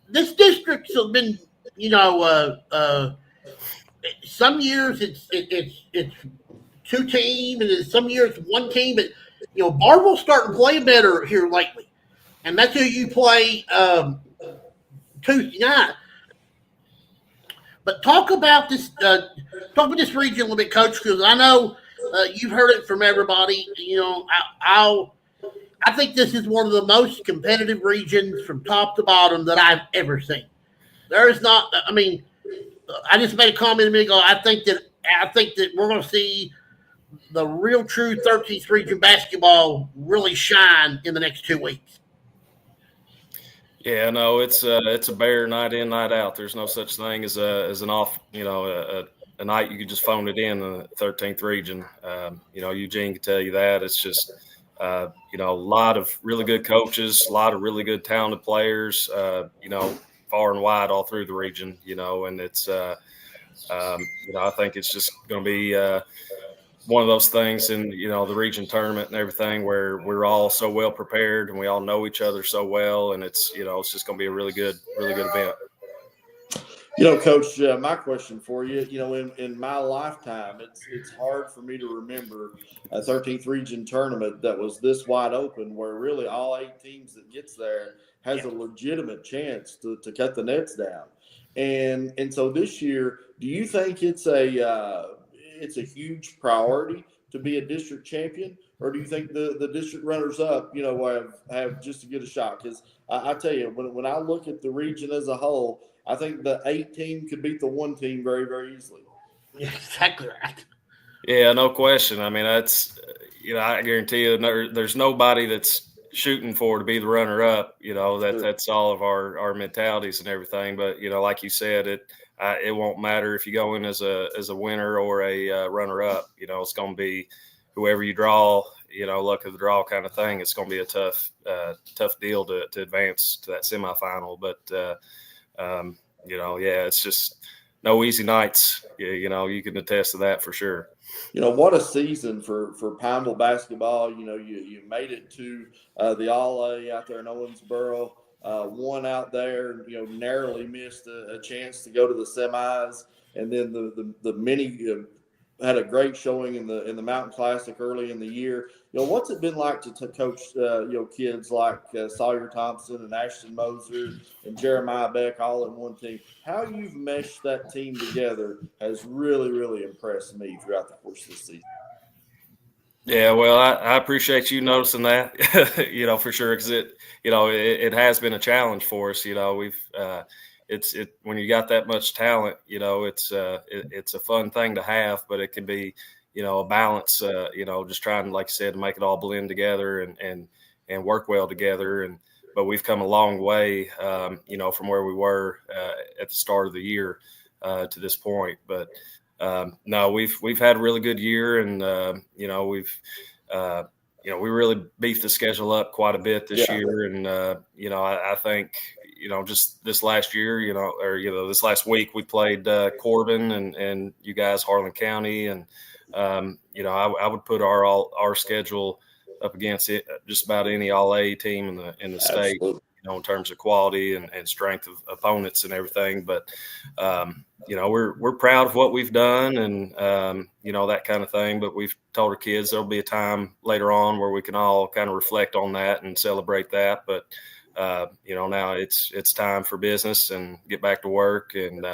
This district's been, some years it's 2 teams, and some years 1 team. But Barville's starting to play better here lately, and that's who you play Tuesday night. But talk about this region a little bit, Coach, because I know you've heard it from everybody. I think this is one of the most competitive regions from top to bottom that I've ever seen. There is not. I mean, I just made a comment a minute ago. I think that we're going to see the real true 13th region basketball really shine in the next 2 weeks. Yeah, no, it's a bear night in, night out. There's no such thing as an off, a night you could just phone it in the 13th region. Eugene can tell you that. It's just, a lot of really good coaches, a lot of really good talented players, far and wide all through the region, and it's, I think it's just going to be one of those things in, the region tournament and everything where we're all so well prepared and we all know each other so well. And it's just going to be a really good event. Coach, my question for you, in my lifetime, it's hard for me to remember a 13th region tournament that was this wide open where really all 8 teams that gets there has a legitimate chance to cut the nets down. And so this year, do you think it's a huge priority to be a district champion, or do you think the district runners up, have just as good a shot? Because I tell you, when I look at the region as a whole, I think the 8 team could beat the 1 team very, very easily. Yeah, exactly right. Yeah, no question. I mean, that's, I guarantee you there's nobody that's shooting for to be the runner up, that's all of our mentalities and everything. But, like you said, it won't matter if you go in as a winner or a runner up, it's going to be whoever you draw, luck of the draw kind of thing. It's going to be a tough deal to advance to that semifinal. But, it's just no easy nights. You can attest to that for sure. What a season for Pineville basketball. You made it to the All-A out there in Owensboro, won out there, narrowly missed a chance to go to the semis. And then the mini had a great showing in the Mountain Classic early in the year. What's it been like to coach, kids like Sawyer Thompson and Ashton Moser and Jeremiah Beck all in one team? How you've meshed that team together has really, really impressed me throughout the course of the season. Yeah, well, I appreciate you noticing that, for sure, because it has been a challenge for us. We've when you got that much talent, it's a fun thing to have, but it can be, a balance, just trying, like you said, to make it all blend together and work well together. But we've come a long way, from where we were at the start of the year to this point. But no, we've had a really good year, and we really beefed the schedule up quite a bit this year, and I think just this last year, this last week we played Corbin and you guys Harlan County, and I would put our schedule up against it, just about any All-A team in the state. Absolutely. In terms of quality and strength of opponents and everything. But, we're proud of what we've done and, that kind of thing. But we've told our kids there'll be a time later on where we can all kind of reflect on that and celebrate that. But, now it's time for business and get back to work. And,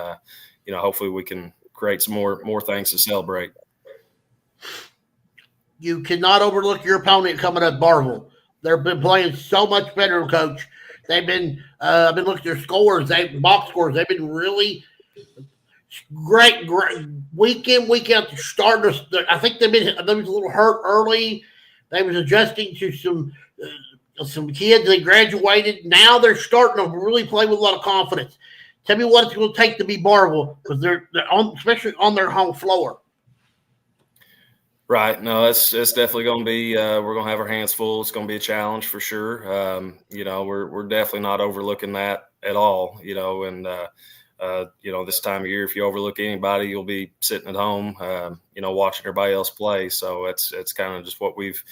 hopefully we can create some more things to celebrate. You cannot overlook your opponent coming up, Barville. They've been playing so much better, Coach. They've been, I've been looking at their scores, box scores. They've been really great week in, week out. Starting to, I think they was a little hurt early. They was adjusting to some kids. They graduated. Now they're starting to really play with a lot of confidence. Tell me what it's going to take to be Barville, because they're on, especially on their home floor. Right. No, it's definitely going to be, we're going to have our hands full. It's going to be a challenge for sure. We're definitely not overlooking that at all, and, this time of year, if you overlook anybody, you'll be sitting at home, watching everybody else play. So it's kind of just what we've,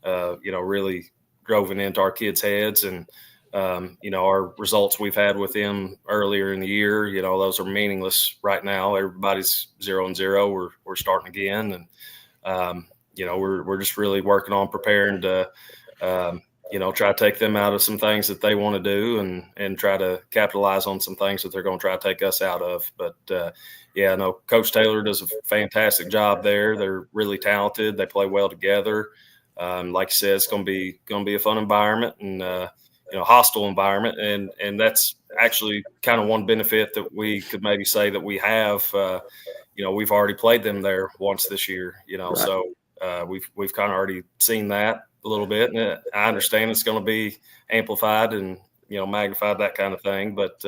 really driven into our kids' heads. And, our results we've had with them earlier in the year, those are meaningless right now. Everybody's 0-0. We're starting again. And, we're just really working on preparing to, try to take them out of some things that they want to do and try to capitalize on some things that they're going to try to take us out of. But, Coach Taylor does a fantastic job there. They're really talented. They play well together. Like you said, it's going to be a fun environment and, hostile environment. And that's actually kind of one benefit that we could maybe say that we have. We've already played them there once this year, right. So we've kind of already seen that a little bit. And I understand it's going to be amplified and, magnified, that kind of thing. But,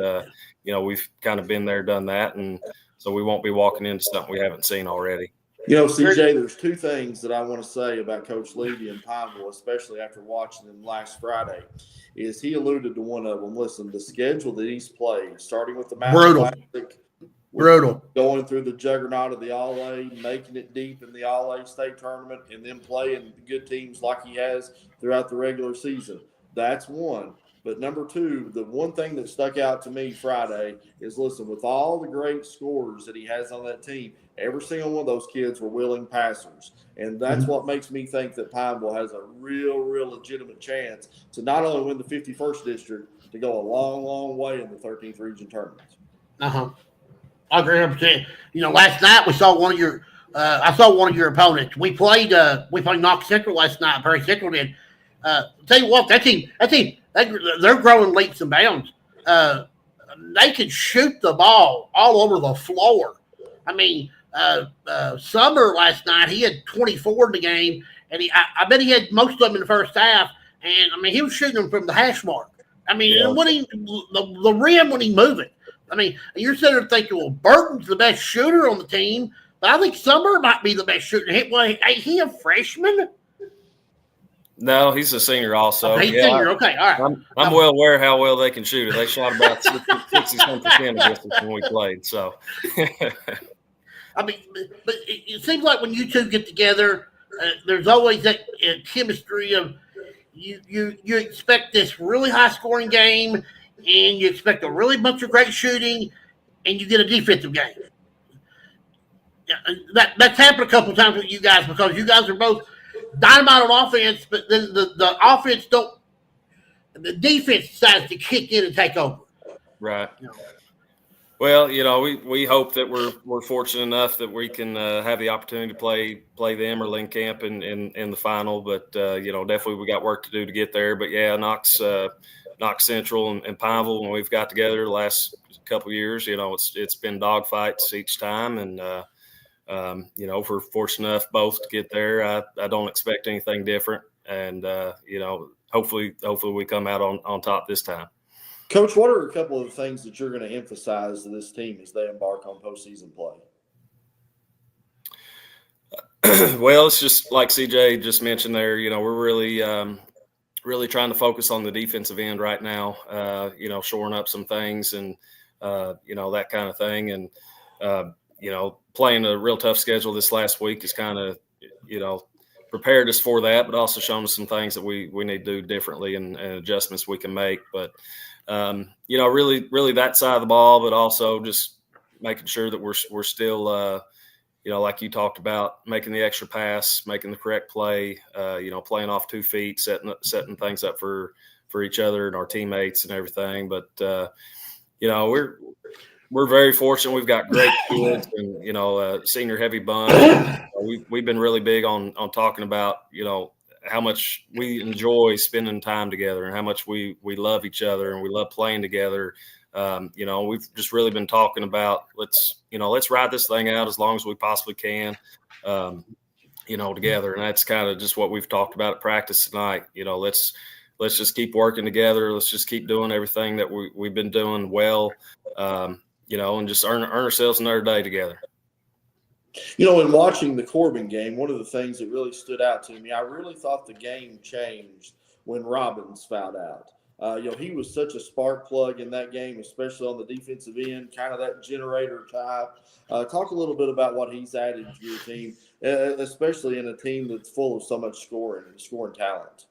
we've kind of been there, done that. And so we won't be walking into something we haven't seen already. CJ, there's 2 things that I want to say about Coach Levy and Pineville, especially after watching him last Friday, is he alluded to one of them. Listen, the schedule that he's played, starting with the Mountain Classic, Brutal. Going through the juggernaut of the All-A, making it deep in the All-A state tournament, and then playing good teams like he has throughout the regular season. That's one. But number two, the one thing that stuck out to me Friday is, listen, with all the great scorers that he has on that team, every single one of those kids were willing passers. And that's what makes me think that Pineville has a real legitimate chance to not only win the 51st district, to go a long way in the 13th region tournament. I agree 100%. Last night we saw one of your I saw one of your opponents. We played Knox Central last night. Prairie Central did. Tell you what, that team, they're growing leaps and bounds. They can shoot the ball all over the floor. I mean, Summer last night, he had 24 in the game, and I bet he had most of them in the first half. And I mean, he was shooting them from the hash mark. I mean, and when the rim when he move it. I mean, you're sitting there thinking, well, Burton's the best shooter on the team, but I think Summer might be the best shooter. Ain't he a freshman? No, he's a senior also. He's senior. Okay, all right. I'm well aware how well they can shoot it. They shot about 60% against us when we played. So, I mean, but it seems like when you two get together, there's always that chemistry of you expect this really high scoring game, and you expect a really bunch of great shooting, and you get a defensive game. That's happened a couple of times with you guys because you guys are both dynamite on offense, but then the offense the defense decides to kick in and take over. Right. Well, we hope that we're fortunate enough that we can have the opportunity to play them or Lynn Camp in the final. But definitely we got work to do to get there. But yeah, Knox Central and Pineville, when we've got together the last couple of years, it's been dogfights each time, and if we're fortunate enough both to get there, I don't expect anything different, and hopefully we come out on top this time. Coach, what are a couple of things that you're going to emphasize to this team as they embark on postseason play? Well, it's just like CJ just mentioned there. We're really trying to focus on the defensive end right now. Shoring up some things and that kind of thing, and playing a real tough schedule this last week is kind of prepared us for that, but also shown us some things that we need to do differently and adjustments we can make. But really that side of the ball, but also just making sure that we're still, like you talked about, making the extra pass, making the correct play, playing off 2 feet, setting things up for each other and our teammates and everything. But, we're very fortunate. We've got great kids and, senior heavy bunch. We've been really big on talking about, how much we enjoy spending time together and how much we love each other and we love playing together. We've just really been talking about let's ride this thing out as long as we possibly can, together. And that's kind of just what we've talked about at practice tonight. Let's just keep working together. Let's just keep doing everything that we've been doing well, and just earn ourselves another day together. In watching the Corbin game, one of the things that really stood out to me, I really thought the game changed when Robbins fouled out. He was such a spark plug in that game, especially on the defensive end, kind of that generator type. Talk a little bit about what he's added to your team, especially in a team that's full of so much scoring talent.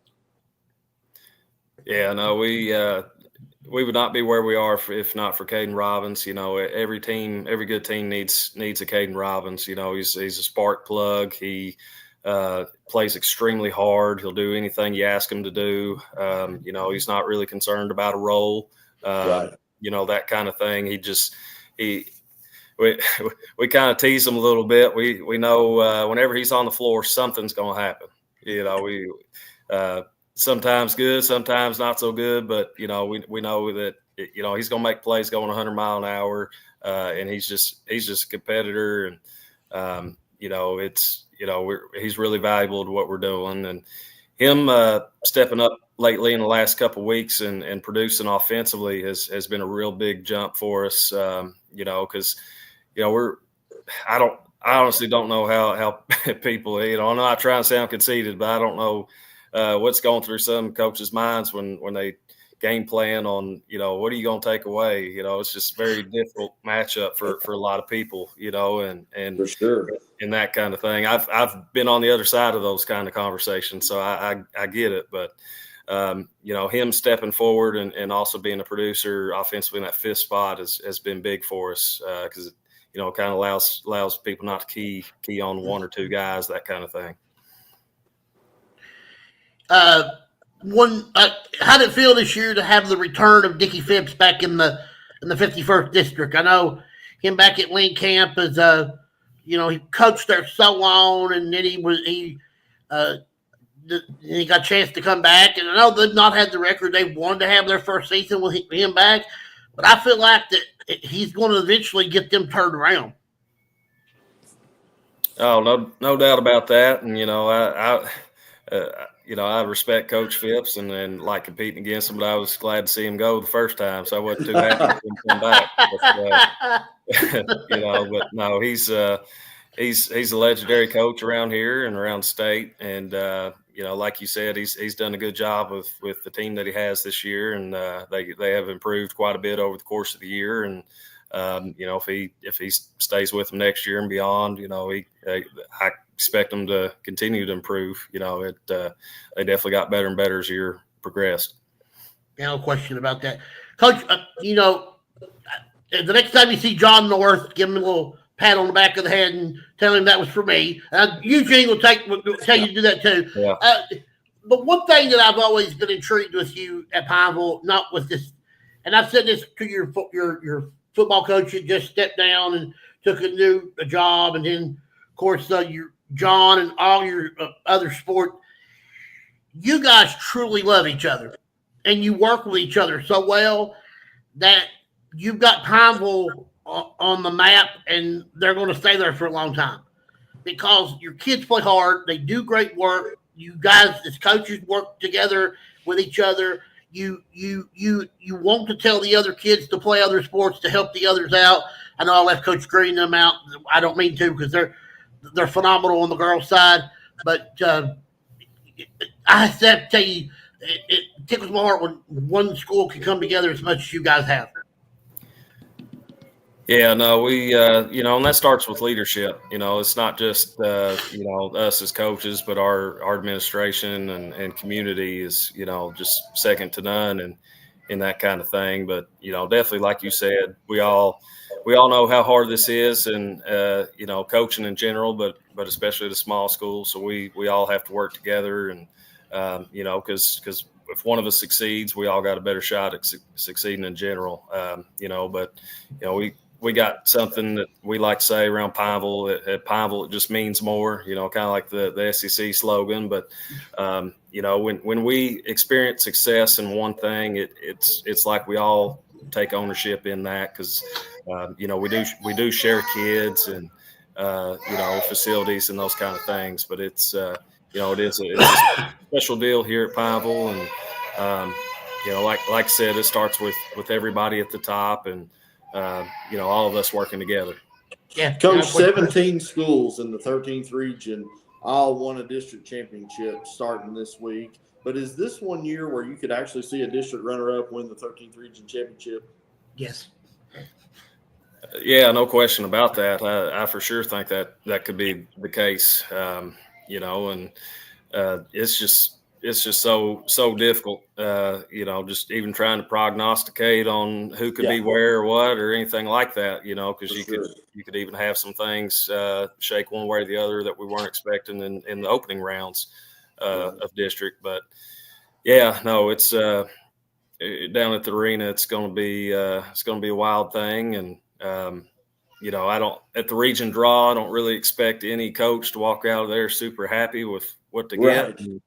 Yeah, no, we would not be where we are if not for Caden Robbins. Every good team needs a Caden Robbins. He's a spark plug. He plays extremely hard. He'll do anything you ask him to do. He's not really concerned about a role. Right. That kind of thing. We kind of tease him a little bit. We know whenever he's on the floor, something's going to happen. Sometimes good, sometimes not so good, but we know that he's going to make plays going 100 miles an hour, and he's just a competitor, and he's really valuable to what we're doing, and him stepping up lately in the last couple of weeks and producing offensively has been a real big jump for us, because I honestly don't know how people, I'm not trying to sound conceited, but I don't know what's going through some coaches' minds when they game plan on, what are you going to take away? It's just very difficult matchup for a lot of people, and For sure. And that kind of thing. I've been on the other side of those kind of conversations, so I get it. But him stepping forward and also being a producer offensively in that fifth spot has been big for us because it kind of allows people not to key on one or two guys, that kind of thing. How did it feel this year to have the return of Dickie Phipps back in the 51st district? I know him back at Lynn Camp as he coached there so long, and then he got a chance to come back. And I know they've not had the record they wanted to have their first season with him back, but I feel like that he's going to eventually get them turned around. Oh, no doubt about that. And I respect Coach Phipps and like competing against him, but I was glad to see him go the first time, so I wasn't too happy to see him come back. But no, he's a legendary coach around here and around the state, and like you said, he's done a good job with the team that he has this year, and they have improved quite a bit over the course of the year. And if he stays with them next year and beyond, I expect them to continue to improve. They definitely got better and better as the year progressed. No question about that, Coach. The next time you see John North, give him a little pat on the back of the head and tell him that was for me. Eugene will tell you to do that too. Yeah. But one thing that I've always been intrigued with you at Pineville, not with this, and I've said this to your football coach that just stepped down and took a job, and then of course your John and all your other sport. You guys truly love each other, and you work with each other so well that you've got Pineville on the map, and they're going to stay there for a long time because your kids play hard. They do great work. You guys as coaches work together with each other. You want to tell the other kids to play other sports to help the others out. I know I left Coach Green them out. I don't mean to because they're phenomenal on the girls' side. But I have to tell you, it tickles my heart when one school can come together as much as you guys have. Yeah, no, we, and that starts with leadership. It's not just, us as coaches, but our administration and community is, just second to none and in that kind of thing. But, definitely, like you said, we all know how hard this is and, coaching in general, but especially the small schools. So we all have to work together and, because if one of us succeeds, we all got a better shot at succeeding in general, we got something that we like to say around Pineville. At Pineville, it just means more, kind of like the SEC slogan. But, when we experience success in one thing, it's like we all take ownership in that because, we do share kids and, facilities and those kind of things. But it's a special deal here at Pineville. And, like I said, it starts with everybody at the top and, all of us working together. Yeah, Coach, 17 schools in the 13th region all won a district championship starting this week. But is this one year where you could actually see a district runner-up win the 13th region championship? Yes. Yeah, no question about that. I for sure think that could be the case. It's just so difficult, just even trying to prognosticate on who could be where or what or anything like that, because you could even have some things shake one way or the other that we weren't expecting in the opening rounds of district. But yeah, no, it's down at the arena. It's going to be a wild thing, and at the region draw, I don't really expect any coach to walk out of there super happy with what they get. And,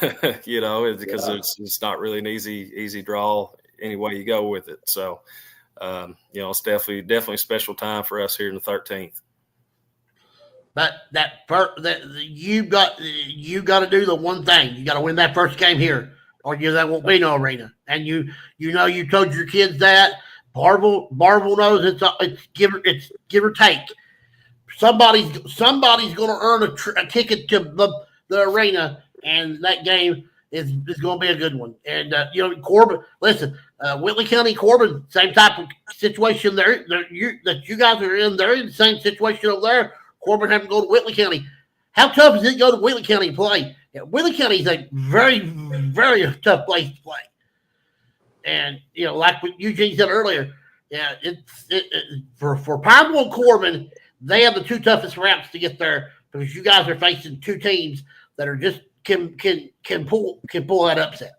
because it's not really an easy draw any way you go with it. So, it's definitely a special time for us here in the 13th. But you got to do the one thing. You got to win that first game here, or there won't be no arena. And you told your kids that. Barville knows it's give or take. Somebody's going to earn a ticket to the arena. And that game, is going to be a good one. And Corbin, listen, Whitley County, Corbin, same type of situation there that you guys are in. They're in the same situation over there. Corbin having to go to Whitley County. How tough is it to go to Whitley County and play? Yeah, Whitley County is a very, very tough place to play. And like what Eugene said earlier, yeah, for Pineville and Corbin, they have the two toughest routes to get there because you guys are facing two teams that are just can pull that upset.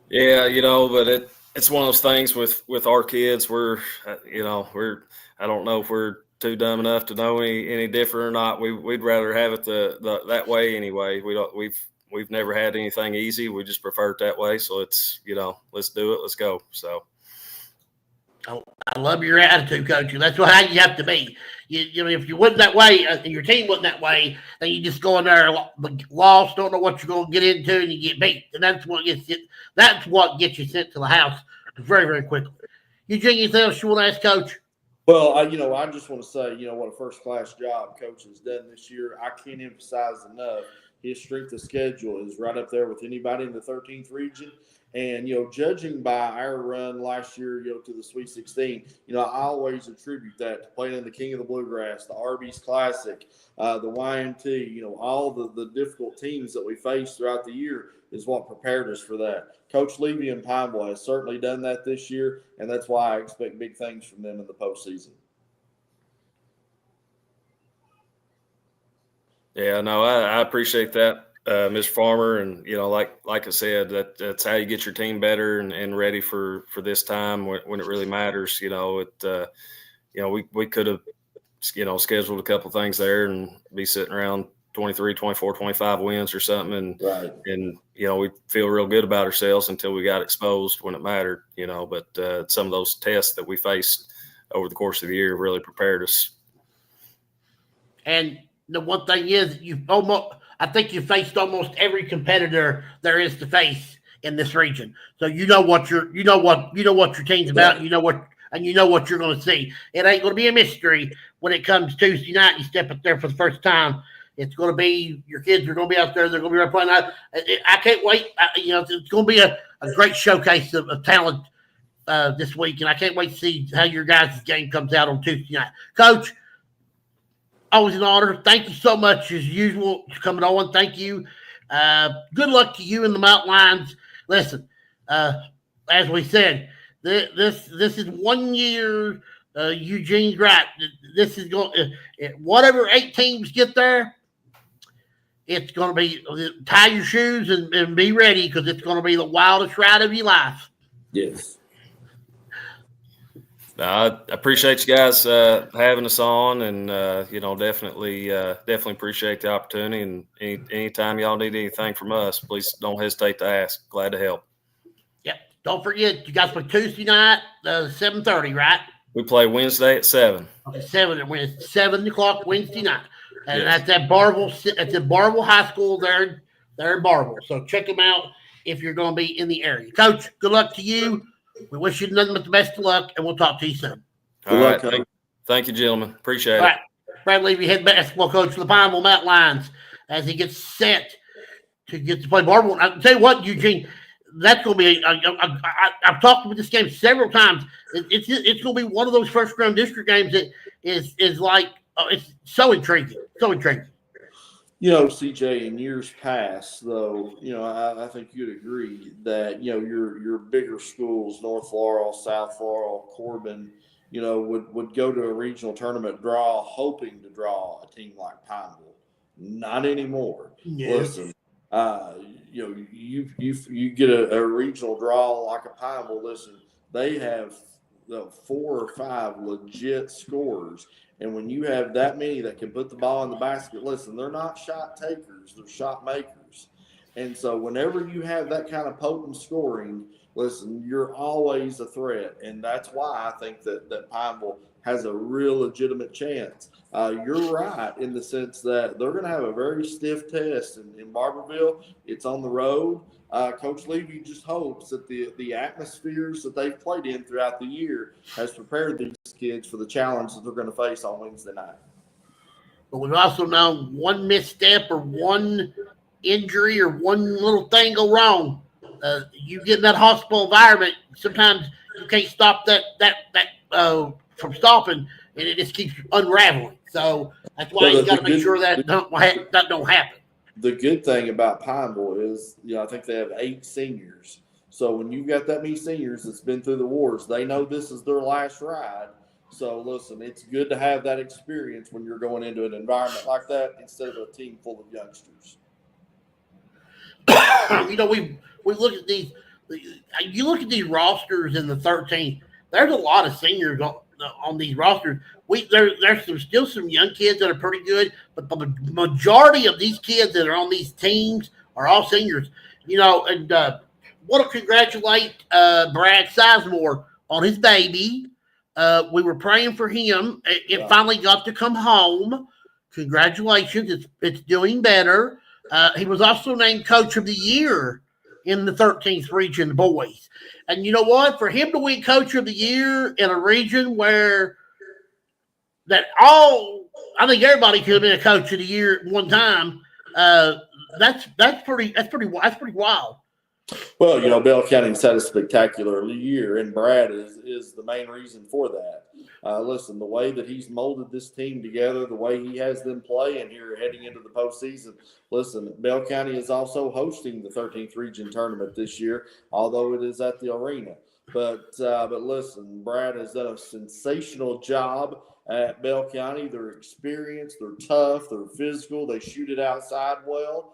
Yeah, but it's one of those things with our kids. We're I don't know if we're too dumb enough to know any different or not. We'd rather have it that way anyway. We've never had anything easy. We just prefer it that way. So it's let's do it. Let's go. So. I love your attitude, Coach. That's how you have to be. If you wasn't that way, and your team wasn't that way, then you just go in there lost, don't know what you're going to get into, and you get beat. And that's what gets you sent to the house very, very quickly. Eugene, anything else you want to ask Coach? Well, I just want to say, what a first-class job Coach has done this year. I can't emphasize enough. His strength of schedule is right up there with anybody in the 13th region. And, judging by our run last year, to the Sweet 16, I always attribute that to playing in the King of the Bluegrass, the Arby's Classic, the YMT, all the difficult teams that we faced throughout the year is what prepared us for that. Coach Levy in Pineville has certainly done that this year, and that's why I expect big things from them in the postseason. Yeah, no, I appreciate that, Mr. Farmer, and like I said, that's how you get your team better and ready for this time when it really matters. We could have scheduled a couple of things there and be sitting around 23, 24, 25 wins or something, and right. And we feel real good about ourselves until we got exposed when it mattered. But some of those tests that we faced over the course of the year really prepared us. And the one thing is, I think you faced almost every competitor there is to face in this region. So you know what your team's about. You know what you're going to see. It ain't going to be a mystery when it comes Tuesday night. And you step up there for the first time. It's going to be your kids are going to be out there. They're going to be playing. I can't wait. It's going to be a great showcase of talent this week, and I can't wait to see how your guys' game comes out on Tuesday night. Coach, always an honor. Thank you so much, as usual, for coming on. Thank you. Good luck to you and the Mountain Lions. Listen, as we said, this is 1 year. Eugene's right. This is going. Whatever 8 teams get there, it's going to be tie your shoes and be ready because it's going to be the wildest ride of your life. Yes. I appreciate you guys having us on, and definitely appreciate the opportunity. And anytime y'all need anything from us, please don't hesitate to ask. Glad to help. Yep. Don't forget, you guys play Tuesday night, 7:30, right? We play Wednesday at 7. Okay, 7 o'clock Wednesday night, and Yes. that's at Barville. At the Barville High School there in Barville. So check them out if you're going to be in the area. Coach, good luck to you. We wish you nothing but the best of luck, and we'll talk to you soon. All right. Thank you, gentlemen. Appreciate it. All right. Brad Levy, head basketball coach for the Pineville Mountain Lions, as he gets set to get to play Barville. I'll tell you what, Eugene, that's going to be I've talked about this game several times. It's going to be one of those first-round district games that is like it's so intriguing. So intriguing. CJ, in years past, though, I think you'd agree that, your bigger schools, North Laurel, South Laurel, Corbin, would go to a regional tournament draw, hoping to draw a team like Pineville. Not anymore. Yes. Listen, you get a regional draw like a Pineville. Listen, they have 4 or 5 legit scorers. And when you have that many that can put the ball in the basket, listen, they're not shot takers, they're shot makers. And so whenever you have that kind of potent scoring, listen, you're always a threat. And that's why I think that Pineville has a real legitimate chance. You're right in the sense that they're going to have a very stiff test in Barberville. It's on the road. Coach Levy just hopes that the atmospheres that they've played in throughout the year has prepared these kids for the challenge that they're going to face on Wednesday night. But we've also known one misstep or one injury or one little thing go wrong, you get in that hospital environment. Sometimes you can't stop that from stopping, and it just keeps unraveling. So that's why you got to make sure that don't happen. The good thing about Pineville is, I think they have 8 seniors. So when you've got that many seniors that's been through the wars, they know this is their last ride. So listen, it's good to have that experience when you're going into an environment like that instead of a team full of youngsters. We look at these. You look at these rosters in the 13. There's a lot of seniors on these rosters. There's still some young kids that are pretty good, but the majority of these kids that are on these teams are all seniors. And want to congratulate Brad Sizemore on his baby. We were praying for him. It finally got to come home. Congratulations. It's doing better. He was also named Coach of the Year in the 13th region boys. And you know what? For him to win Coach of the Year in a region where I think everybody could have been a Coach of the Year at one time. That's pretty wild. Well, Bell County's had a spectacular year, and Brad is the main reason for that. Listen, the way that he's molded this team together, the way he has them playing here heading into the postseason. Listen, Bell County is also hosting the 13th region tournament this year, although it is at the arena. But listen, Brad has done a sensational job at Bell County. They're experienced, they're tough, they're physical, they shoot it outside well.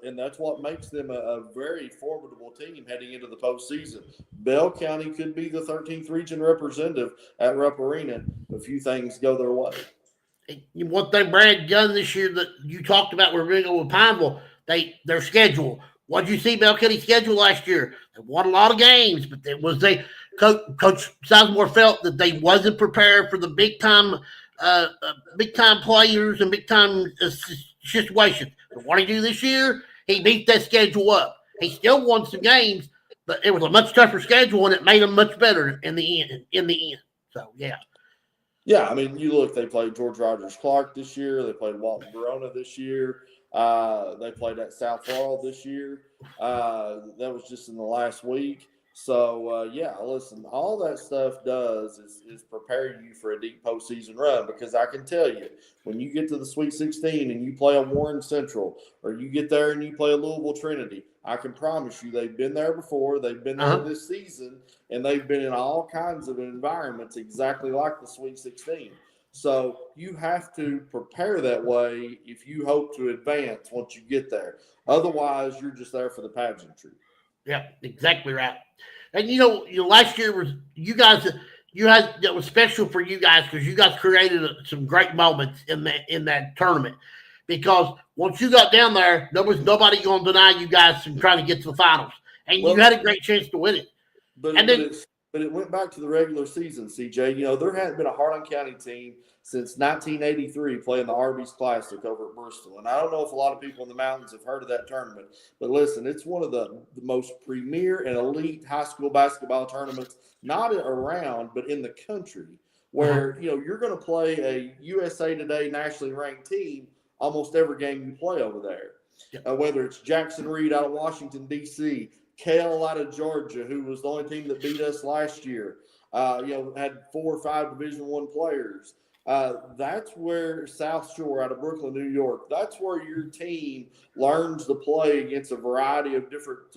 And that's what makes them a very formidable team heading into the postseason. Bell County could be the 13th region representative at Rupp Arena if a few things go their way. What they Brad done this year that you talked about, we're going to go with Pineville, their schedule. What did you see Bell County's schedule last year? They won a lot of games, but Coach Sizemore felt that they wasn't prepared for the big time players and big time situations. But what did he do this year? He beat that schedule up. He still won some games, but it was a much tougher schedule, and it made them much better in the end. So yeah. Yeah, I mean, you look, they played George Rogers Clark this year. They played Walton Verona this year. They played at South Laurel this year. That was just in the last week. So, listen, all that stuff does is prepare you for a deep postseason run, because I can tell you, when you get to the Sweet 16 and you play a Warren Central, or you get there and you play a Louisville Trinity, I can promise you they've been there before. They've been there this season, and they've been in all kinds of environments exactly like the Sweet 16. So you have to prepare that way if you hope to advance once you get there. Otherwise, you're just there for the pageantry. Yeah, exactly right. And last year was that was special for you guys, because you guys created some great moments in that tournament. Because once you got down there, nobody going to deny you guys from trying to get to the finals, and you had a great chance to win it. But it went back to the regular season, CJ. There hadn't been a Harlan County team since 1983 playing the Arby's Classic over at Bristol. And I don't know if a lot of people in the mountains have heard of that tournament. But listen, it's one of the most premier and elite high school basketball tournaments, not around, but in the country, where, you're going to play a USA Today nationally ranked team almost every game you play over there. Whether it's Jackson Reed out of Washington, D.C., Cale out of Georgia, who was the only team that beat us last year, had 4 or 5 Division I players. That's where South Shore out of Brooklyn, New York, that's where your team learns to play against a variety of different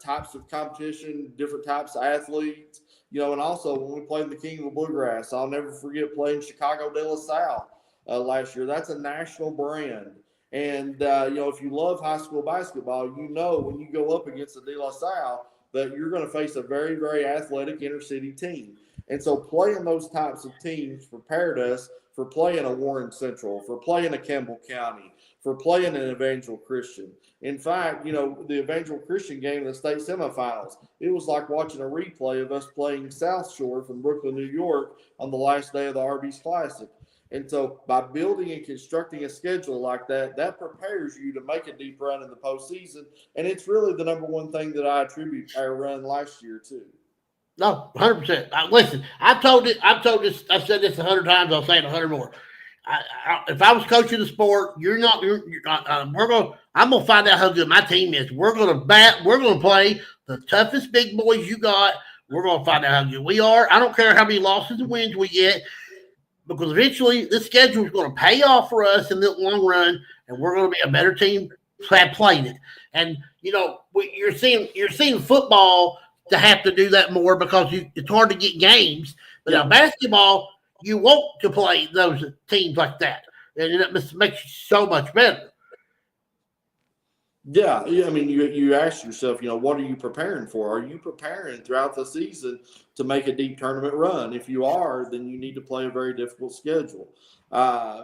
types of competition, different types of athletes. And also when we played in the King of the Bluegrass, I'll never forget playing Chicago de la Salle last year. That's a national brand. And, if you love high school basketball, when you go up against the De La Salle that you're going to face a very, very athletic inner-city team. And so playing those types of teams prepared us for playing a Warren Central, for playing a Campbell County, for playing an Evangel Christian. In fact, the Evangel Christian game in the state semifinals, it was like watching a replay of us playing South Shore from Brooklyn, New York on the last day of the Arby's Classic. And so by building and constructing a schedule like that, that prepares you to make a deep run in the postseason. And it's really the number one thing that I attribute our run last year to. No, 100%. Listen, I've said this 100 times. I'll say it 100 more. if I was coaching the sport, I'm gonna find out how good my team is. We're gonna bat. We're gonna play the toughest big boys you got. We're gonna find out how good we are. I don't care how many losses and wins we get, because eventually this schedule is going to pay off for us in the long run, and we're going to be a better team have played it. And you're seeing football to have to do that more because it's hard to get games. But now basketball, you want to play those teams like that, and it makes you so much better. Yeah, I mean, you ask yourself, what are you preparing for? Are you preparing throughout the season to make a deep tournament run? If you are, then you need to play a very difficult schedule.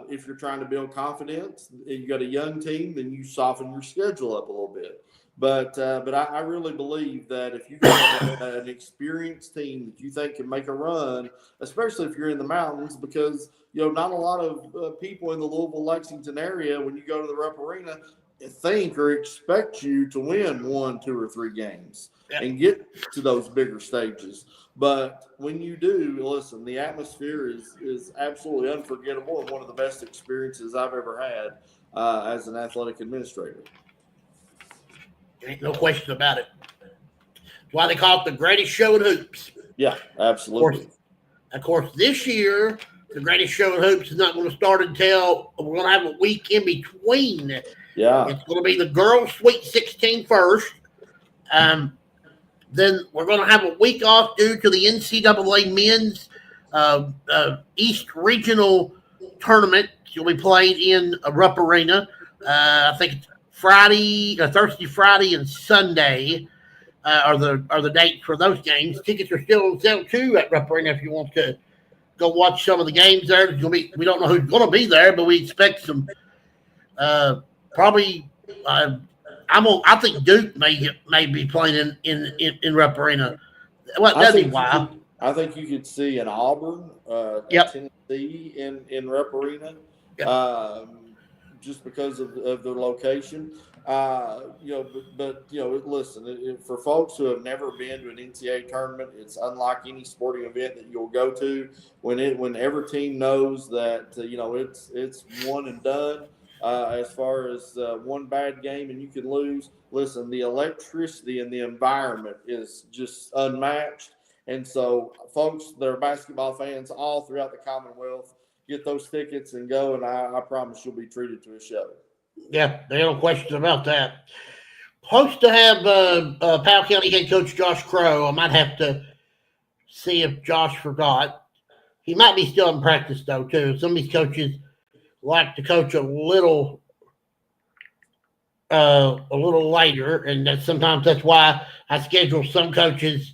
If you're trying to build confidence and you got a young team, then you soften your schedule up a little bit. But I really believe that if you got an experienced team that you think can make a run, especially if you're in the mountains, because not a lot of people in the Louisville, Lexington area, when you go to the Rupp Arena, think or expect you to win 1, 2, or 3 games and get to those bigger stages. But when you do, listen, the atmosphere is absolutely unforgettable and one of the best experiences I've ever had as an athletic administrator. Ain't no question about it. That's why they call it the greatest show in hoops. Yeah, absolutely. Of course, this year, the greatest show in hoops is not going to start until we're going to have a week in between. Yeah. It's going to be the girls' Sweet 16 first. Then we're going to have a week off due to the NCAA men's East Regional Tournament. It'll be played in Rupp Arena. I think it's Thursday, Friday, and Sunday are the dates for those games. Tickets are still on sale too at Rupp Arena if you want to go watch some of the games there. We don't know who's going to be there, but we expect some. Probably, I think Duke may be playing in Rupp Arena. Well, that'd be wild. I think you could see an Auburn, Tennessee in Rupp Arena, just because of the location. Listen, for folks who have never been to an NCAA tournament, it's unlike any sporting event that you'll go to. When every team knows that it's one and done. As far as one bad game and you can lose, listen, the electricity in the environment is just unmatched. And so folks that are basketball fans all throughout the Commonwealth, get those tickets and go, and I promise you'll be treated to a show. Yeah, there are no questions about that. Supposed to have Powell County head coach Josh Crowe. I might have to see if Josh forgot. He might be still in practice, though, too. Some of these coaches like to coach a little later, and sometimes that's why I schedule some coaches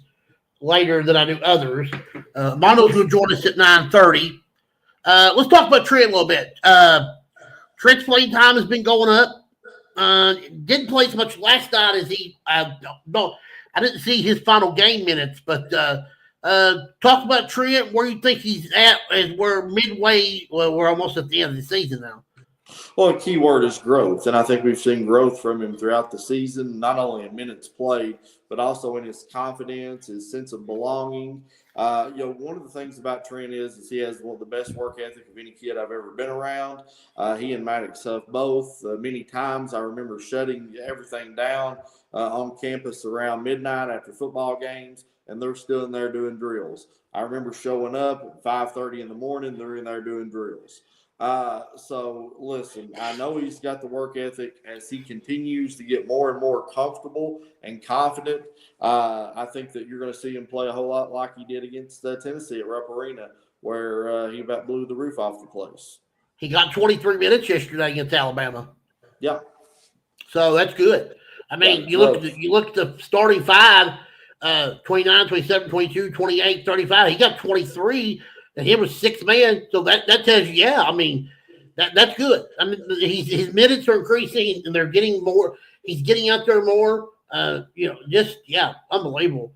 later than I do others. Armando will join us at 9:30. Let's talk about Trent a little bit. Trent's playing time has been going up. Didn't play as much last night as I didn't see his final game minutes, but talk about Trent, where you think he's at as we're midway. Well, we're almost at the end of the season now. Well, a key word is growth, and I think we've seen growth from him throughout the season, not only in minutes played, but also in his confidence, his sense of belonging. One of the things about Trent is he has one of the best work ethic of any kid I've ever been around. He and Maddox have both. Many times I remember shutting everything down on campus around midnight after football games, and they're still in there doing drills. I remember showing up at 5:30 in the morning, they're in there doing drills. So listen, I know he's got the work ethic as he continues to get more and more comfortable and confident. I think that you're going to see him play a whole lot like he did against Tennessee at Rupp Arena, where he about blew the roof off the place. He got 23 minutes yesterday against Alabama. Yeah. So that's good. I mean, you look at the starting five, 29, 27, 22, 28, 35. He got 23. And he was sixth man, so that tells you, that's good. I mean, his minutes are increasing, and they're getting more. He's getting out there more. Unbelievable.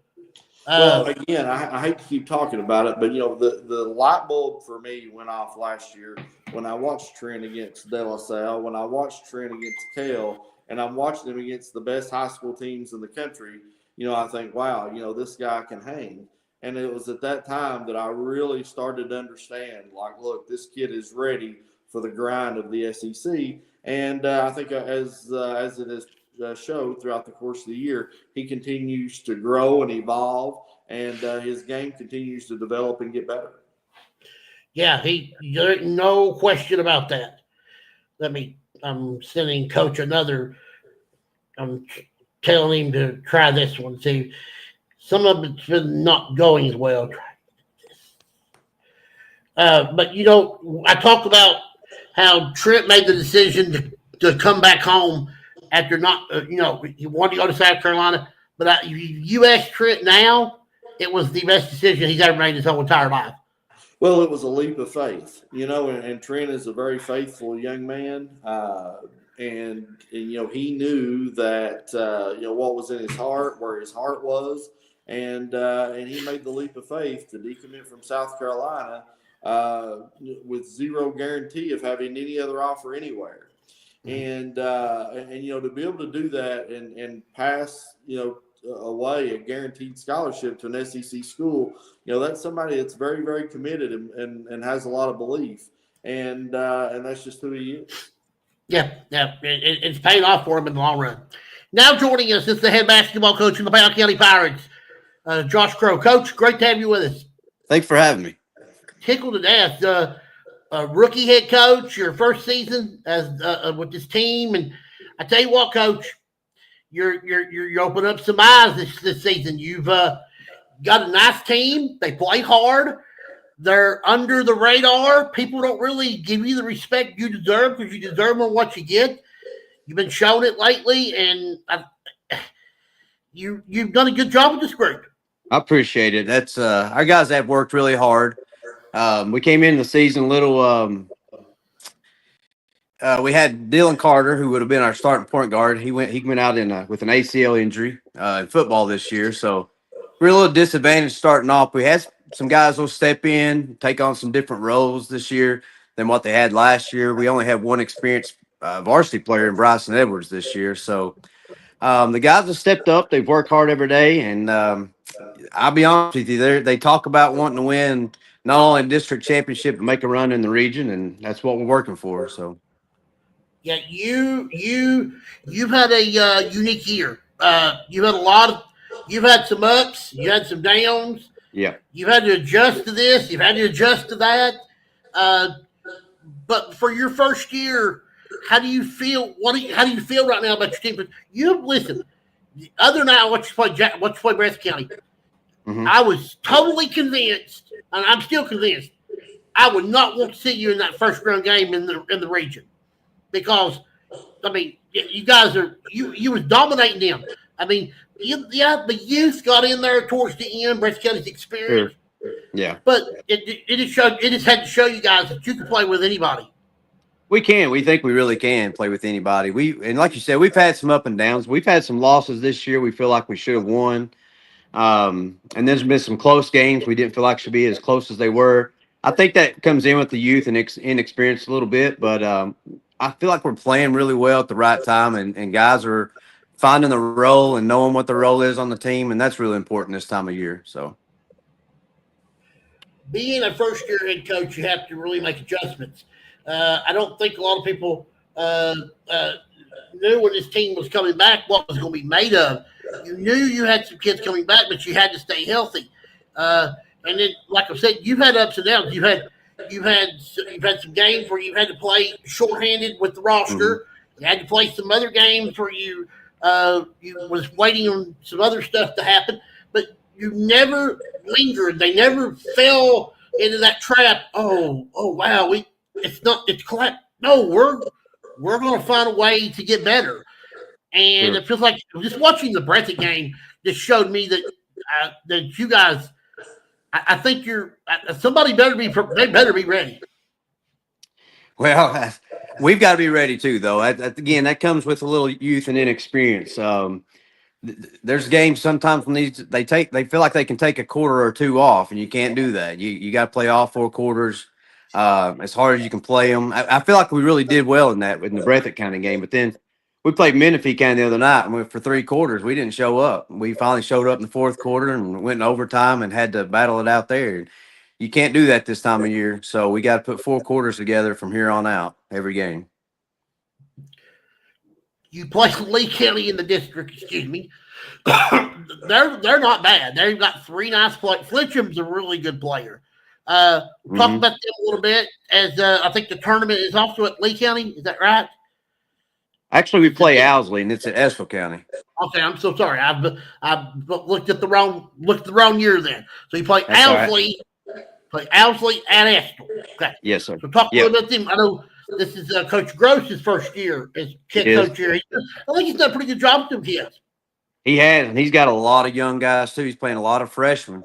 Well, again, I hate to keep talking about it, but the light bulb for me went off last year when I watched Trent against De La Salle, when I watched Trent against Cale, and I'm watching him against the best high school teams in the country. I think, wow, this guy can hang. And it was at that time that I really started to understand, like, look, this kid is ready for the grind of the SEC. And I think as it has showed throughout the course of the year, he continues to grow and evolve, and his game continues to develop and get better. Yeah, there's no question about that. I'm sending Coach another. I'm telling him to try this one. See, some of it's been not going as well. But I talked about how Trent made the decision to come back home after not, he wanted to go to South Carolina. But you ask Trent now, it was the best decision he's ever made his whole entire life. Well, it was a leap of faith, and Trent is a very faithful young man. And he knew that, what was in his heart, where his heart was. And he made the leap of faith to decommit from South Carolina with zero guarantee of having any other offer anywhere. And to be able to do that and pass, away a guaranteed scholarship to an SEC school, that's somebody that's very, very committed and has a lot of belief. And that's just who he is. Yeah. It's paying off for him in the long run. Now joining us is the head basketball coach in the Powell County Pirates, Josh Crowe. Coach, great to have you with us. Thanks for having me. Tickled to death. Rookie head coach, your first season as with this team, and I tell you what, Coach, you're opening up some eyes this season. You've got a nice team. They play hard. They're under the radar. People don't really give you the respect you deserve because you deserve more what you get. You've been showing it lately, and you've done a good job with this group. I appreciate it. That's our guys have worked really hard. We came in the season a little. We had Dylan Carter, who would have been our starting point guard. He went out with an ACL injury in football this year, so we're a little disadvantaged starting off. We had some guys will step in, take on some different roles this year than what they had last year. We only have one experienced varsity player in Bryson Edwards this year, so the guys have stepped up. They've worked hard every day, and I'll be honest with you, they talk about wanting to win not only a district championship but make a run in the region, and that's what we're working for. So. Yeah, you've had a unique year. You've had some ups, you had some downs. Yeah. You've had to adjust to this, you've had to adjust to that. But for your first year, how do you feel? How do you feel right now about your team? But listen. The other night, I watched you play Breath County. Mm-hmm. I was totally convinced, and I'm still convinced, I would not want to see you in that first round game in the region. Because, you guys you was dominating them. The youth got in there towards the end, Breath County's experience. Sure. Yeah. But it just had to show you guys that you can play with anybody. We can. We think we really can play with anybody. And like you said, we've had some up and downs. We've had some losses this year we feel like we should have won. And there's been some close games we didn't feel like should be as close as they were. I think that comes in with the youth and inexperience a little bit, but I feel like we're playing really well at the right time, and guys are finding the role and knowing what the role is on the team, and that's really important this time of year. So, being a first-year head coach, you have to really make adjustments. I don't think a lot of people knew when this team was coming back what was going to be made of. You knew you had some kids coming back, but you had to stay healthy. And then, like I said, you've had ups and downs. You've had some games where you had to play shorthanded with the roster. Mm-hmm. You had to play some other games where you was waiting on some other stuff to happen, but you never lingered. They never fell into that trap. Oh wow, it's crap. No, we're going to find a way to get better. And sure. It feels like just watching the Breathitt game just showed me that you guys. I think somebody better be ready. Well, we've got to be ready too, though. Again, that comes with a little youth and inexperience. There's games sometimes when they feel like they can take a quarter or two off, and you can't do that. You got to play all 4 quarters as hard as you can play them. I feel like we really did well in the Breathitt kind of game, but then we played Menifee County the other night, and for 3 quarters, we didn't show up. We finally showed up in the 4th quarter and went in overtime and had to battle it out there. you can't do that this time of year. So we got to put 4 quarters together from here on out every game. You play Lee County in the district, excuse me. they're not bad. They've got 3 nice players. Fletcham's a really good player. Talk about them a little bit, as I think the tournament is also at Lee County. Is that right? Actually, we play Owsley, and it's at Estill County. Okay, I'm so sorry. I've looked at the wrong year then. So you play Owsley, at Estill. Okay. Yes, sir. So talk a little bit about them. I know this is Coach Gross's first year as head coach here. I think he's done a pretty good job with them kids. He has, and he's got a lot of young guys too. He's playing a lot of freshmen.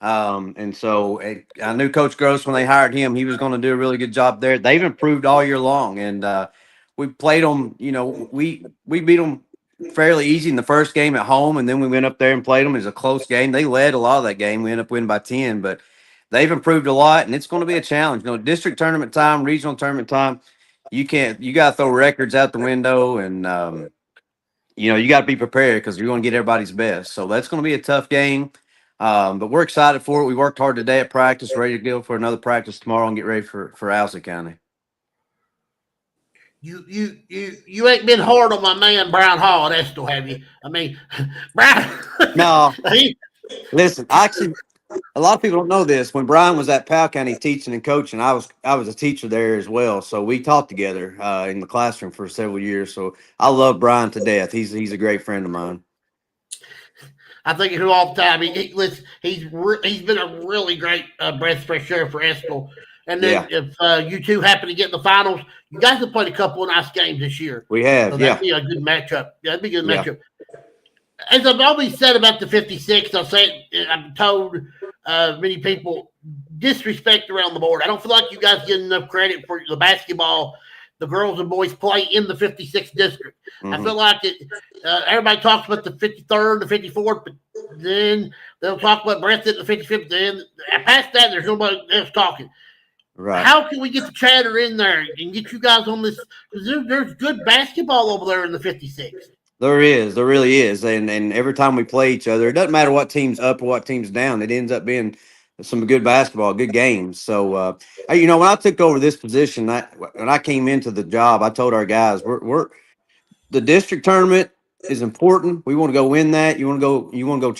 And so I knew Coach Gross when they hired him, he was going to do a really good job there. They've improved all year long, and we played them. You know, we beat them fairly easy in the first game at home, and then we went up there and played them. It was a close game. They led a lot of that game. We ended up winning by 10, but they've improved a lot, and it's going to be a challenge. You know, district tournament time, regional tournament time, you got to throw records out the window, and you know, you got to be prepared because you're going to get everybody's best. So that's going to be a tough game. But we're excited for it. We worked hard today at practice, ready to go for another practice tomorrow and get ready for Owsley County. You ain't been hard on my man Brian Hall at Estill, have you? I mean, Brian. No. Listen, actually, a lot of people don't know this. When Brian was at Powell County teaching and coaching, I was a teacher there as well. So we taught together in the classroom for several years. So I love Brian to death. He's a great friend of mine. I think of him all the time. He's been a really great breath of fresh air for Estill. And then if you two happen to get in the finals, you guys have played a couple of nice games this year. We have, so that'd be a good matchup. That'd be a good matchup. As I've always said about the 56, I've told many people, disrespect around the board. I don't feel like you guys get enough credit for the basketball the girls and boys play in the 56th district. I feel like everybody talks about the 53rd, the 54th, but then they'll talk about Breath at the 55th. Then past that, there's nobody else talking. Right. How can we get the chatter in there and get you guys on this? Because there's good basketball over there in the 56. There really is. And every time we play each other, it doesn't matter what team's up or what team's down. It ends up being some good basketball, good games. So, you know, when I took over this position, when I came into the job, I told our guys, we're the district tournament is important. We want to go win that. You want to go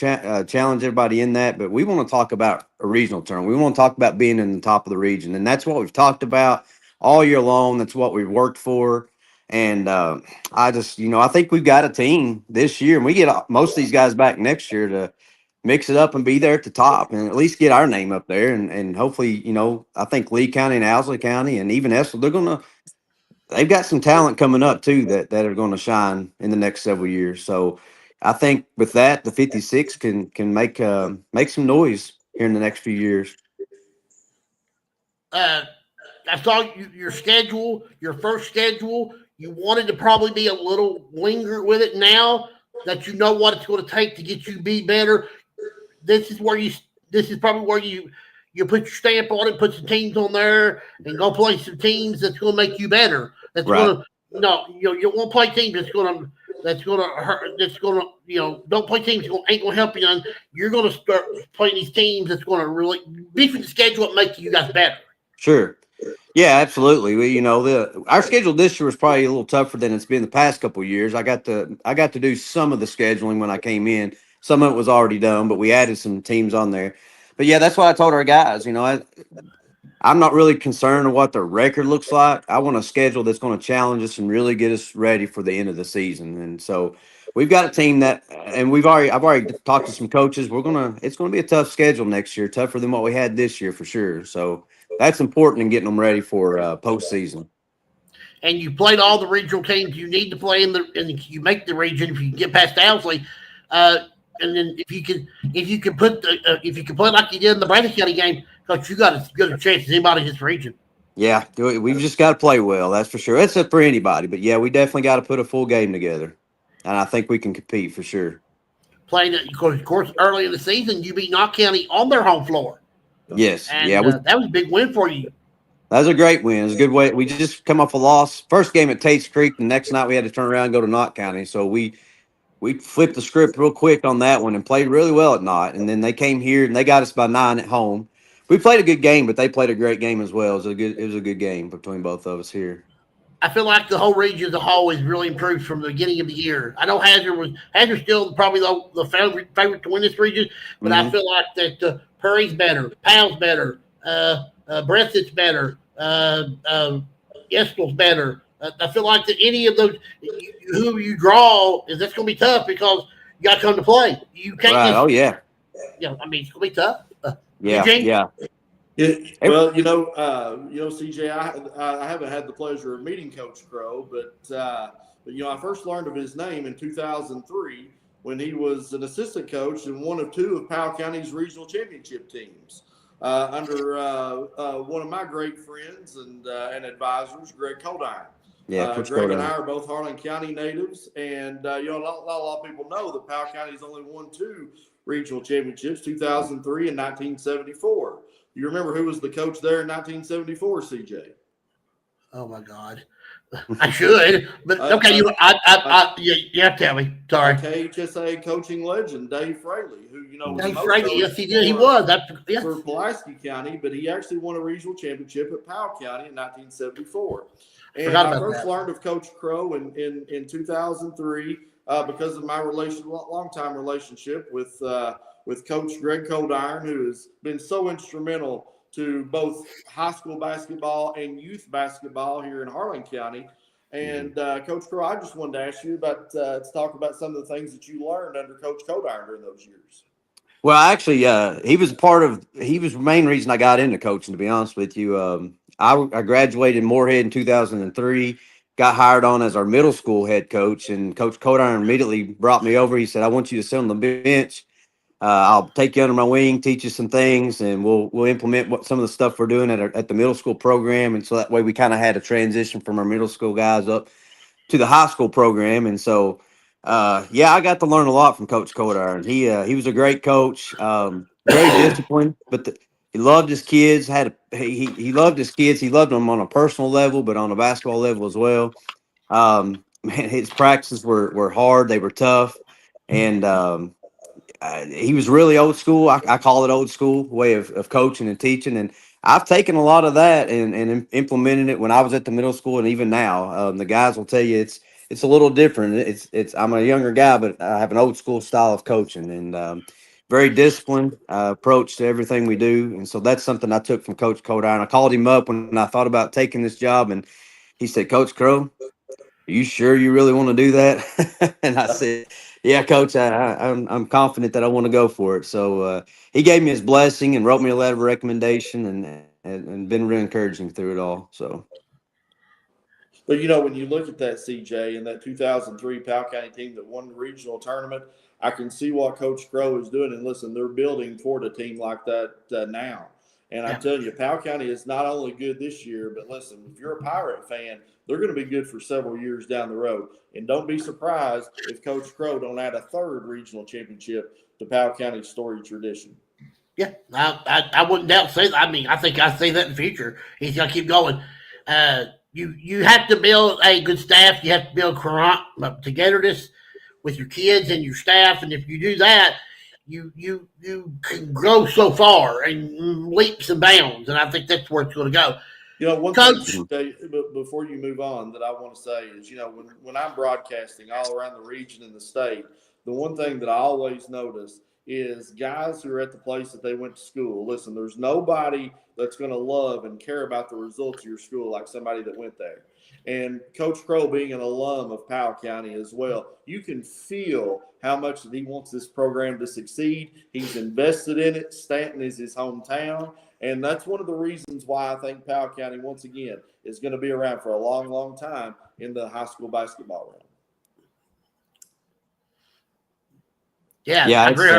challenge everybody in that. But we want to talk about a regional tournament. We want to talk about being in the top of the region. And that's what we've talked about all year long. That's what we've worked for. And I just, you know, I think we've got a team this year, and we get most of these guys back next year to mix it up and be there at the top and at least get our name up there. And hopefully, you know, I think Lee County and Owsley County and even Estill, they've got some talent coming up too that are going to shine in the next several years. So I think with that, the 56 can make some noise here in the next few years. I saw your schedule, your first schedule. You wanted to probably be a little linger with it now that you know what it's going to take to get you to be better. This is probably where you put your stamp on it, put some teams on there, and go play some teams that's going to make you better. That's going to you won't play teams that's going to hurt. That's going to don't play teams that ain't going to help you none. You're going to start playing these teams that's going to really beefing the schedule and make you guys better. Sure. Yeah, absolutely. Our schedule this year was probably a little tougher than it's been the past couple of years. I got to do some of the scheduling when I came in. Some of it was already done, but we added some teams on there. But yeah, that's what I told our guys. I'm not really concerned with what the record looks like. I want a schedule that's going to challenge us and really get us ready for the end of the season. And so we've got a team and I've already talked to some coaches. It's going to be a tough schedule next year, tougher than what we had this year for sure. So that's important in getting them ready for postseason. And you played all the regional teams you need to play and you make the region if you get past Owsley. And then if you can play like you did in the Bradley County game, Coach, you got as good a chance as anybody in this region. Yeah, we've just got to play well. That's for sure. That's up for anybody. But yeah, we definitely got to put a full game together, and I think we can compete for sure. Playing, of course, early in the season, you beat Knott County on their home floor. Yes, and, that was a big win for you. That was a great win. It was a good way. We just come off a loss. First game at Tate's Creek. The next night we had to turn around and go to Knott County. So we flipped the script real quick on that one and played really well at Knott. And then they came here and they got us by 9 at home. We played a good game, but they played a great game as well. It was a good game between both of us here. I feel like the whole region as a whole has really improved from the beginning of the year. I know Hazard's still probably the favorite to win this region, but I feel like that Perry's better, Powell's better, Breathitt's better, Estill's better. I feel like that any of those who you draw that's going to be tough because you got to come to play. You can't. Right. Just, oh yeah. I mean it's going to be tough. Yeah. Eugene? Yeah. Well, CJ, I haven't had the pleasure of meeting Coach Crowe, but I first learned of his name in 2003 when he was an assistant coach in one of two of Powell County's regional championship teams under one of my great friends and advisors, Greg Coldine. Yeah, Greg and I are both Harlan County natives, and a lot of people know that Powell County's only won two regional championships, 2003 and 1974. You remember who was the coach there in 1974, CJ? Oh my God, I should, but okay. You have to tell me. Sorry. KHSA coaching legend Dave Fraley, who Dave Fraley. Yes, he did. He was. For Pulaski County, but he actually won a regional championship at Powell County in 1974. And I first learned of Coach Crowe in 2003 because of my longtime relationship with Coach Greg Coldine, who has been so instrumental to both high school basketball and youth basketball here in Harlan County. And Coach Crowe, I just wanted to ask you to talk about some of the things that you learned under Coach Coldine during those years. Well, actually, he was the main reason I got into coaching, to be honest with you. I graduated Moorhead in 2003, got hired on as our middle school head coach, and Coach Coldine immediately brought me over. He said, I want you to sit on the bench. I'll take you under my wing, teach you some things, and we'll implement some of the stuff we're doing at the middle school program. And so that way we kind of had a transition from our middle school guys up to the high school program. And so, I got to learn a lot from Coach Coldine. He was a great coach, very disciplined, but he loved his kids. He loved his kids. He loved them on a personal level, but on a basketball level as well. His practices were hard. They were tough, and he was really old school. I call it old school way of coaching and teaching. And I've taken a lot of that and implemented it when I was at the middle school and even now. The guys will tell you it's a little different. I'm a younger guy, but I have an old school style of coaching and very disciplined approach to everything we do. And so that's something I took from Coach Coldine. I called him up when I thought about taking this job, and he said, Coach Crowe, are you sure you really want to do that? And I said, yeah, Coach, I'm confident that I want to go for it. So he gave me his blessing and wrote me a letter of recommendation and been really encouraging through it all. So. But, when you look at that, CJ, and that 2003 Powell County team that won the regional tournament, I can see what Coach Crowe is doing. And listen, they're building toward a team like that now. And I tell you, Powell County is not only good this year, but listen, if you're a Pirate fan, they're going to be good for several years down the road. And don't be surprised if Coach Crowe don't add a third regional championship to Powell County's storied tradition. Yeah, I wouldn't doubt to say that. I mean, I think I see that in the future. He's going to keep going. You have to build a good staff. You have to build togetherness with your kids and your staff. And if you do that, you can grow so far and leaps and bounds. And I think that's where it's going to go. One thing before you move on that I want to say is, when I'm broadcasting all around the region and the state, the one thing that I always notice is guys who are at the place that they went to school. Listen, there's nobody that's going to love and care about the results of your school like somebody that went there. And Coach Crowe being an alum of Powell County as well, you can feel how much that he wants this program to succeed. He's invested in it. Stanton is his hometown. And that's one of the reasons why I think Powell County, once again, is going to be around for a long, long time in the high school basketball realm. Yeah, I agree.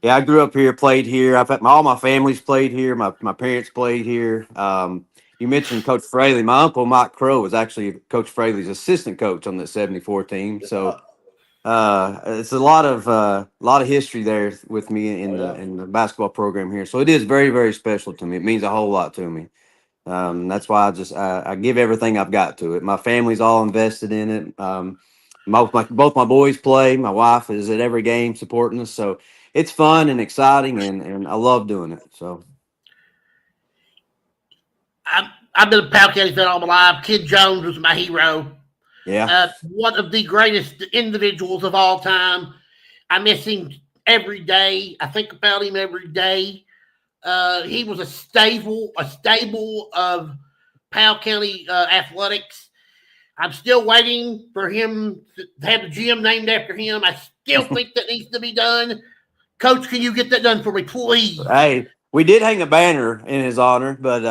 I grew up here, played here. All my family's played here. My parents played here. You mentioned Coach Fraley. My uncle Mike Crowe was actually Coach Fraley's assistant coach on the 74 team. So it's a lot of history there with me in the basketball program here. So it is very, very special to me. It means a whole lot to me. That's why I give everything I've got to it. My family's all invested in it. Both my boys play. My wife is at every game supporting us. So it's fun and exciting, and I love doing it. So I've been a Powell County fan all my life. Kid Jones was my hero. yeah, One of the greatest individuals of all time. I miss him every day. I think about him every day. He was a stable of Powell County athletics. I'm still waiting for him to have the gym named after him. I still think that needs to be done. Coach, can you get that done for me, please? hey, we did hang a banner in his honor, but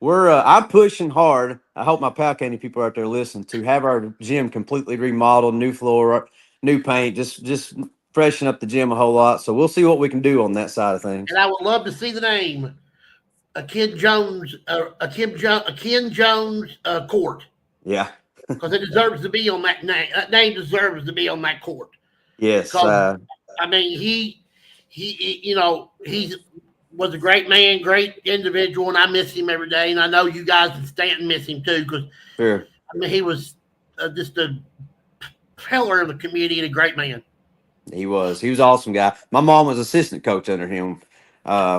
I'm pushing hard. I hope my Powell County people out there listen to have our gym completely remodeled, new floor, new paint, just freshen up the gym a whole lot. So we'll see what we can do on that side of things. And I would love to see the name, a Ken Jones court, Yeah. because it deserves to be on that name. That name deserves to be on that court. Yes. I mean, he was a great man, great individual, and I miss him every day. And I know you guys in Stanton miss him too, because Sure. I mean, he was just a pillar of the community and a great man. He was an awesome guy. My mom was assistant coach under him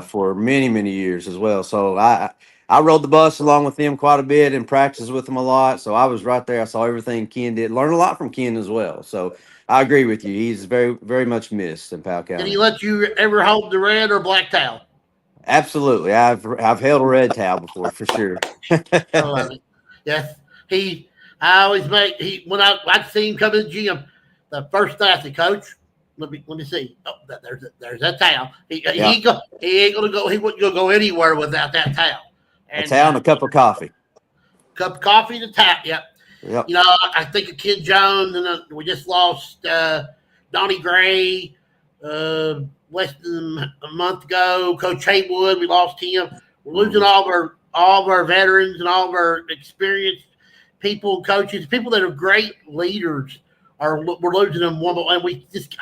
for many, many years as well. So I rode the bus along with him quite a bit and practiced with him a lot. So I was right there. I saw everything Ken did. Learned a lot from Ken as well. So I agree with you. He's very, very much missed in Powell County. Did he let you ever hold the red or black towel? Absolutely. I've held a red towel before for sure. I love it. Yes. I always when I'd see him come in the gym, the first thing I said, Coach, let me see. Oh, there's that towel. He ain't gonna go. He wouldn't go anywhere without that towel. A towel and a cup of coffee. Cup of coffee and a towel. Yep. Yep. You know, I think of Kid Jones, and we just lost Donnie Gray less than a month ago. Coach Haywood, we lost him. We're losing all of our veterans and all of our experienced people, coaches, people that are great leaders. We're losing them one by one. We just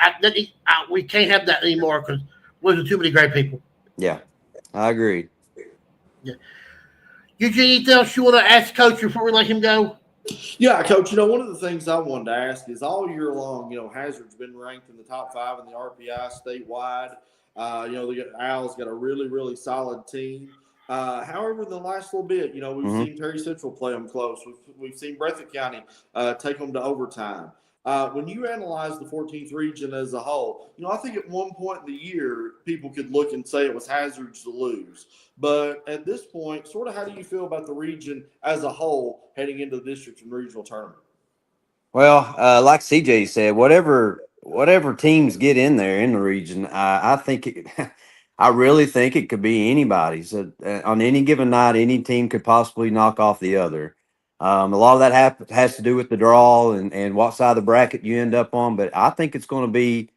we can't have that anymore because we're losing too many great people. Yeah, I agree. Yeah. Eugene, anything else you want to ask Coach before we let him go? Yeah, Coach, one of the things I wanted to ask is all year long, Hazard's been ranked in the top 5 in the RPI statewide. Al's got a really, really solid team. However, in the last little bit, we've seen Terry Central play them close. We've seen Breathitt County take them to overtime. When you analyze the 14th region as a whole, I think at one point in the year, people could look and say it was Hazard's to lose. But at this point, sort of how do you feel about the region as a whole heading into the district and regional tournament? Well, like CJ said, whatever teams get in there in the region, I think I really think it could be anybody's. On any given night, any team could possibly knock off the other. A lot of that has to do with the draw and what side of the bracket you end up on. But I think it's going to be.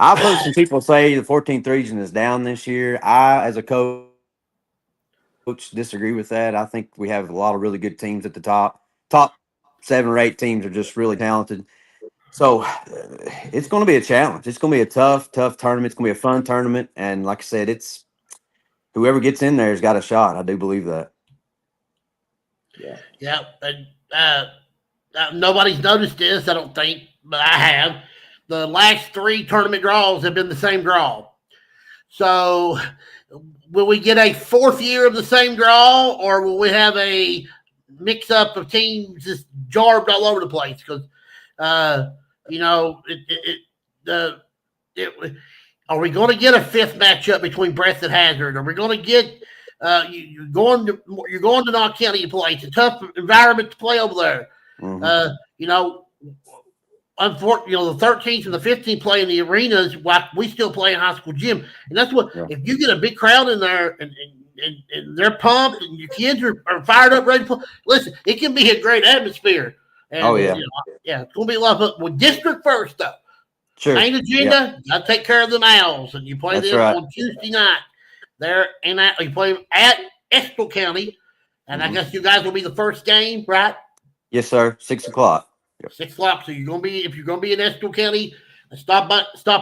I've heard some people say the 14th region is down this year. I, as a coach, disagree with that. I think we have a lot of really good teams at the top. Top 7 or 8 teams are just really talented. So it's going to be a challenge. It's going to be a tough tournament. It's going to be a fun tournament. And like I said, it's whoever gets in there has got a shot. I do believe that. Yeah. Yeah. And nobody's noticed this, I don't think, but I have. The last 3 tournament draws have been the same draw. So will we get a 4th year of the same draw, or will we have a mix-up of teams just jarbed all over the place? Because, are we going to get a 5th matchup between Breath and Hazard? Are we going to get you're going to Knox County to play? It's a tough environment to play over there. Unfortunately, the 13th and the 15th play in the arenas while we still play in high school gym. And that's what, if you get a big crowd in there and they're pumped and your kids are fired up, ready to play, listen, it can be a great atmosphere. And, it's going to be a lot of fun. Well, district first, though. Sure. Main agenda, got to take care of the Owls. And you play them on Tuesday night. You play them at Estill County. And I guess you guys will be the first game, right? Yes, sir. 6 o'clock. 6 o'clock. So if you're gonna be in Estill County, stop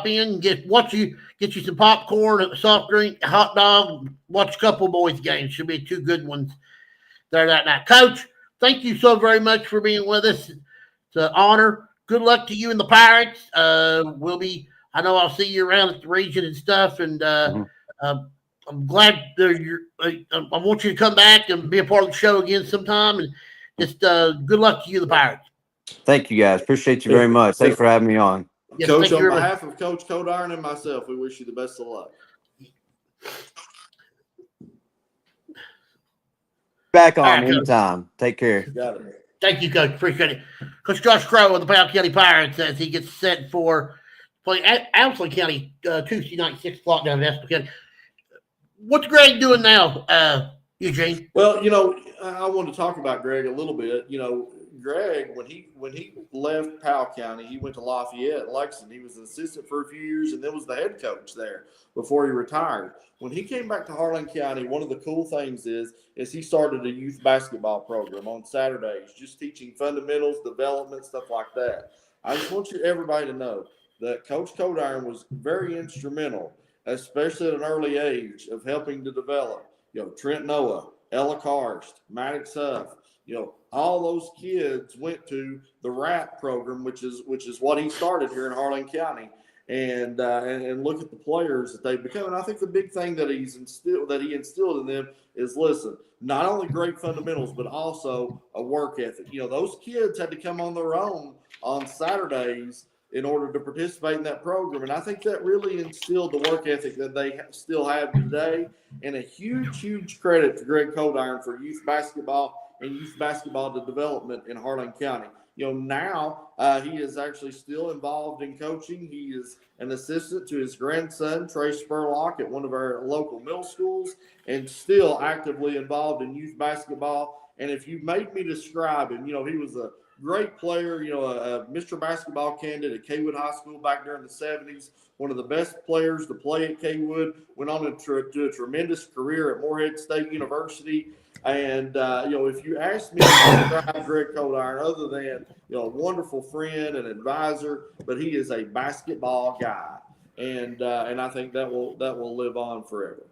in and get you some popcorn, a soft drink, a hot dog, watch a couple of boys games. Should be 2 good ones there that night. Coach, thank you so very much for being with us. It's an honor. Good luck to you and the Pirates. We'll be I know I'll see you around at the region and stuff. And I'm glad that I want you to come back and be a part of the show again sometime. And just good luck to you, the Pirates. Thank you, guys. Appreciate you very much. Thanks for having me on. Yes, Coach, on behalf of Coach Codiron and myself, we wish you the best of luck. Back on right, anytime. Take care. Got it. Thank you, Coach. Appreciate it. Coach Josh Crowe of the Powell County Pirates as he gets set for playing at Ansley County Tuesday night, 6 o'clock down in Ansley County. What's Greg doing now, Eugene? Well, I want to talk about Greg a little bit. Greg, when he left Powell County, he went to Lafayette, Lexington. He was an assistant for a few years and then was the head coach there before he retired. When he came back to Harlan County, one of the cool things is he started a youth basketball program on Saturdays, just teaching fundamentals, development, stuff like that. I just want everybody to know that Coach Codiron was very instrumental, especially at an early age, of helping to develop, Trent Noah, Ella Karst, Maddox Huff. All those kids went to the RAP program, which is what he started here in Harlan County, and look at the players that they've become. And I think the big thing that he instilled in them is, listen, not only great fundamentals, but also a work ethic. Those kids had to come on their own on Saturdays in order to participate in that program. And I think that really instilled the work ethic that they still have today. And a huge, huge credit to Greg Codiron for youth basketball and youth basketball development in Harlan County. Now he is actually still involved in coaching. He is an assistant to his grandson, Trey Spurlock, at one of our local middle schools, and still actively involved in youth basketball. And if you made me describe him, he was a great player, a Mr. Basketball candidate at Kaywood High School back during the 70s, one of the best players to play at Kaywood, went on to do a tremendous career at Morehead State University. And, if you ask me to describe Greg Codiron, other than, a wonderful friend and advisor, but he is a basketball guy. And I think that will live on forever.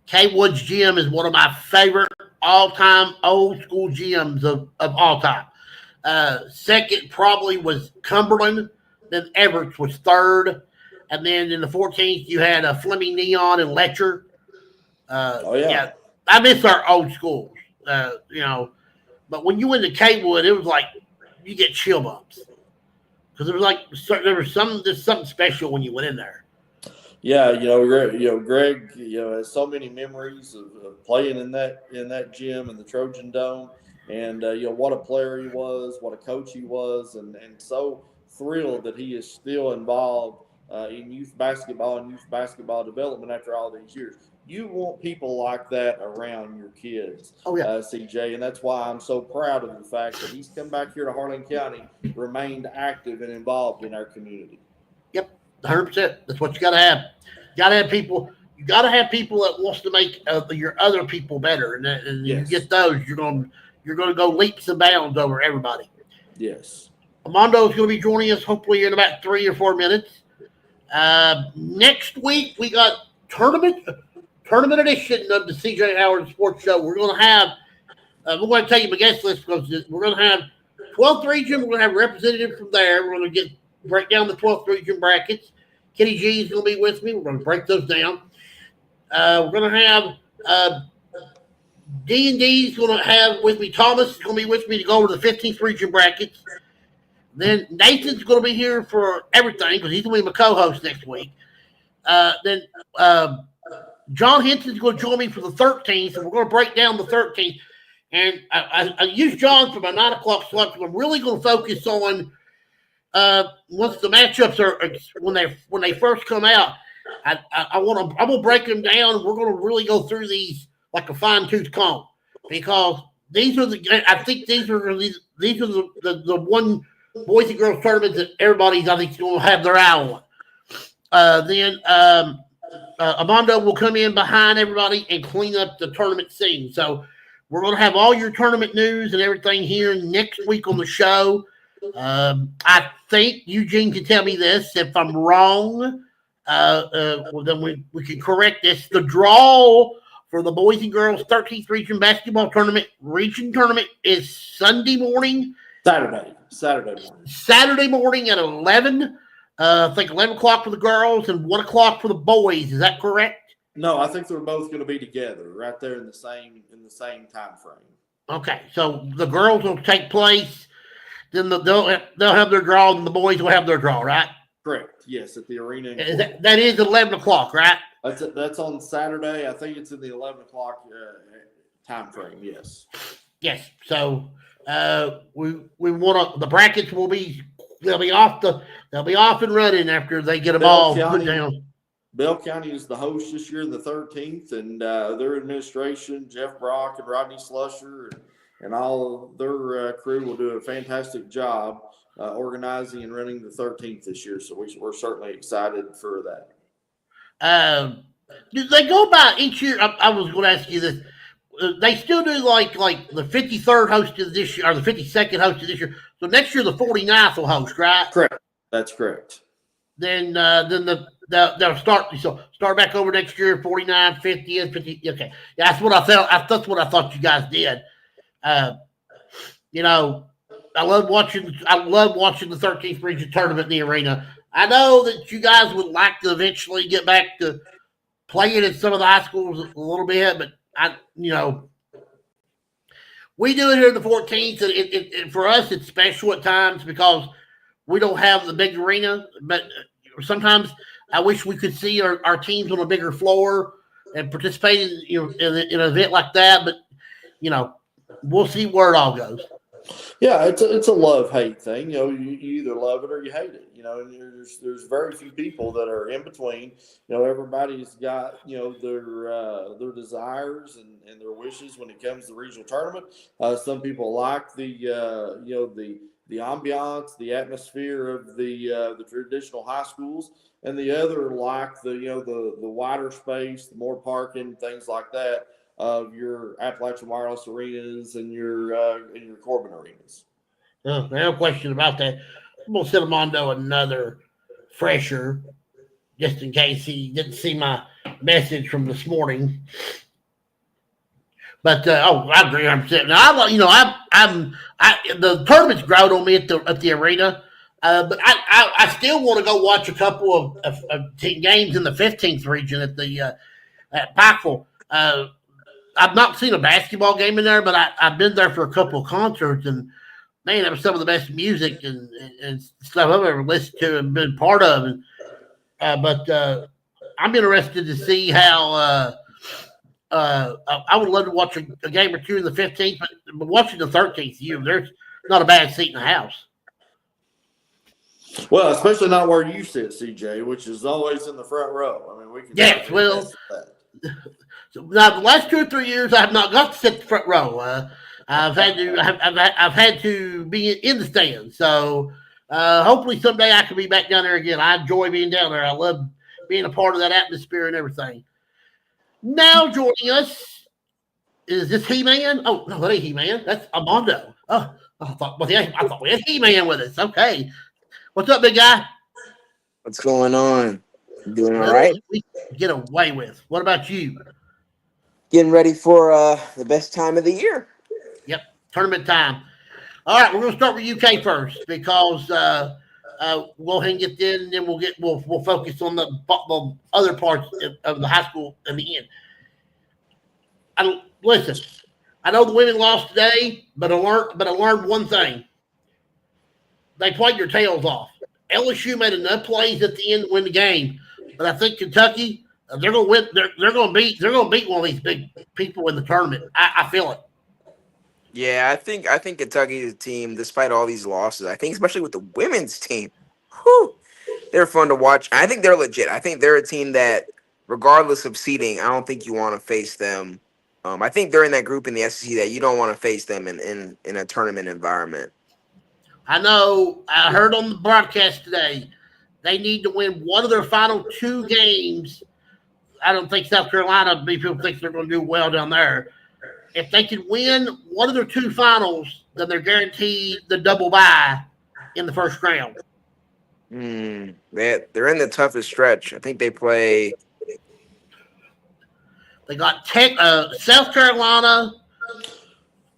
Kaywood's gym is one of my favorite all-time old school gyms of all time. Second probably was Cumberland. Then Everett's was third. And then in the 14th, you had Fleming Neon and Letcher. Yeah. I miss our old schools, but when you went to Kaywood, it was like you get chill bumps because there was something special when you went in there. Yeah, Greg, has so many memories of playing in that gym in the Trojan Dome, and what a player he was, what a coach he was, and so thrilled that he is still involved in youth basketball and youth basketball development after all these years. You want people like that around your kids, CJ, and that's why I'm so proud of the fact that he's come back here to Harlan County, remained active and involved in our community. Yep, 100%. That's what you got to have. You got to have people. You got to have people that wants to make your other people better, and you get those. You're going to go leaps and bounds over everybody. Yes. Armando is going to be joining us hopefully in about 3 or 4 minutes. Next week we got tournament edition of the CJ Howard Sports Show. We're going to have, we're going to tell you my guest list because we're going to have 12th region. We're going to have a representative from there. We're going to break down the 12th region brackets. Kenny G is going to be with me. We're going to break those down. We're going to have D&D is going to have with me. Thomas is going to be with me to go over the 15th region brackets. Then Nathan's going to be here for everything because he's going to be my co-host next week. Then John Henson's going to join me for the 13th, and we're going to break down the 13th. And I use John for my 9 o'clock slot because I'm really going to focus on once the matchups are when they first come out. I'm going to break them down. We're going to really go through these like a fine-tooth comb because these are the one boys and girls tournaments that everybody's I think is going to have their eye on. Then Armando will come in behind everybody and clean up the tournament scene. So we're going to have all your tournament news and everything here next week on the show. I think Eugene can tell me this. If I'm wrong, well, then we can correct this. The draw for the boys and girls 13th region basketball tournament is Sunday morning. Saturday morning At 11. I think 11 o'clock for the girls and 1 o'clock for the boys. Is that correct? No, I think they're both going to be together right there in the same time frame. Okay, so the girls will take place. Then they'll have their draw, and the boys will have their draw, right? Correct. Yes, at the arena. That is 11 o'clock, right? That's on Saturday. I think it's in the 11 o'clock time frame. Yes. Yes. So we want to. The brackets will be. They'll be off and running after they get them all put down. Bell County is the host this year, the 13th, and their administration, Jeff Brock and Rodney Slusher, and all their crew will do a fantastic job organizing and running the 13th this year. So we're certainly excited for that. Do they go by each year? I was going to ask you this. They still do like the 53rd hosted this year or the 52nd hosted this year. So next year the 49th will host, right? Correct. That's correct. Then they'll start back over next year, 49, 50, and 50. Okay, yeah, that's what I thought. That's what I thought you guys did. I love watching the 13th region tournament in the arena. I know that you guys would like to eventually get back to playing in some of the high schools a little bit, but we do it here in the 14th, and it for us it's special at times because we don't have the big arena. But sometimes I wish we could see our teams on a bigger floor and participate in an event like that. But we'll see where it all goes. Yeah, it's a love-hate thing. You either love it or you hate it. And there's very few people that are in between. Everybody's got their desires and their wishes when it comes to regional tournament. Some people like the ambiance, the atmosphere of the traditional high schools, and the other like the wider space, the more parking, things like that of your Appalachian Wireless arenas and your Corbin arenas. No question about that. I'm going to send Armando another fresher just in case he didn't see my message from this morning. But I agree 100%. Now the tournament's grown on me at the arena, but I still want to go watch a couple of team games in the 15th region at Pikeville. I've not seen a basketball game in there, but I've been there for a couple of concerts, and man, that was some of the best music and stuff I've ever listened to and been part of. But I'm interested to see how. I would love to watch a game or two in the 15th, but watching the 13th, there's not a bad seat in the house. Well, especially not where you sit, CJ, which is always in the front row. I mean, we can. Yes, well. So now the last 2 or 3 years, I have not got to sit in the front row. I've had to be in the stands. So hopefully someday I can be back down there again. I enjoy being down there. I love being a part of that atmosphere and everything. Now joining us is this He-Man. Oh no, that ain't He-Man. That's Armando. Oh, I thought we had He-Man with us. Okay, what's up, big guy? What's going on? You doing all right? We get away with. What about you? Getting ready for the best time of the year. Yep, tournament time. All right, we're going to start with UK first because we'll go ahead and get in, and then we'll focus on the other parts of the high school in the end. Listen, I know the women lost today, but I learned one thing. They played their tails off. LSU made enough plays at the end to win the game, but I think Kentucky they're going to win. They're going to beat one of these big people in the tournament. I feel it. Yeah, I think Kentucky's team, despite all these losses, I think especially with the women's team, they're fun to watch. I think they're legit. I think they're a team that, regardless of seeding, I don't think you want to face them. I think they're in that group in the SEC that you don't want to face them in a tournament environment. I know. I heard on the broadcast today they need to win one of their final 2 games. I don't think South Carolina people think they're going to do well down there. If they can win one of their 2 finals, then they're guaranteed the double bye in the first round. They're in the toughest stretch. I think they play. They got South Carolina,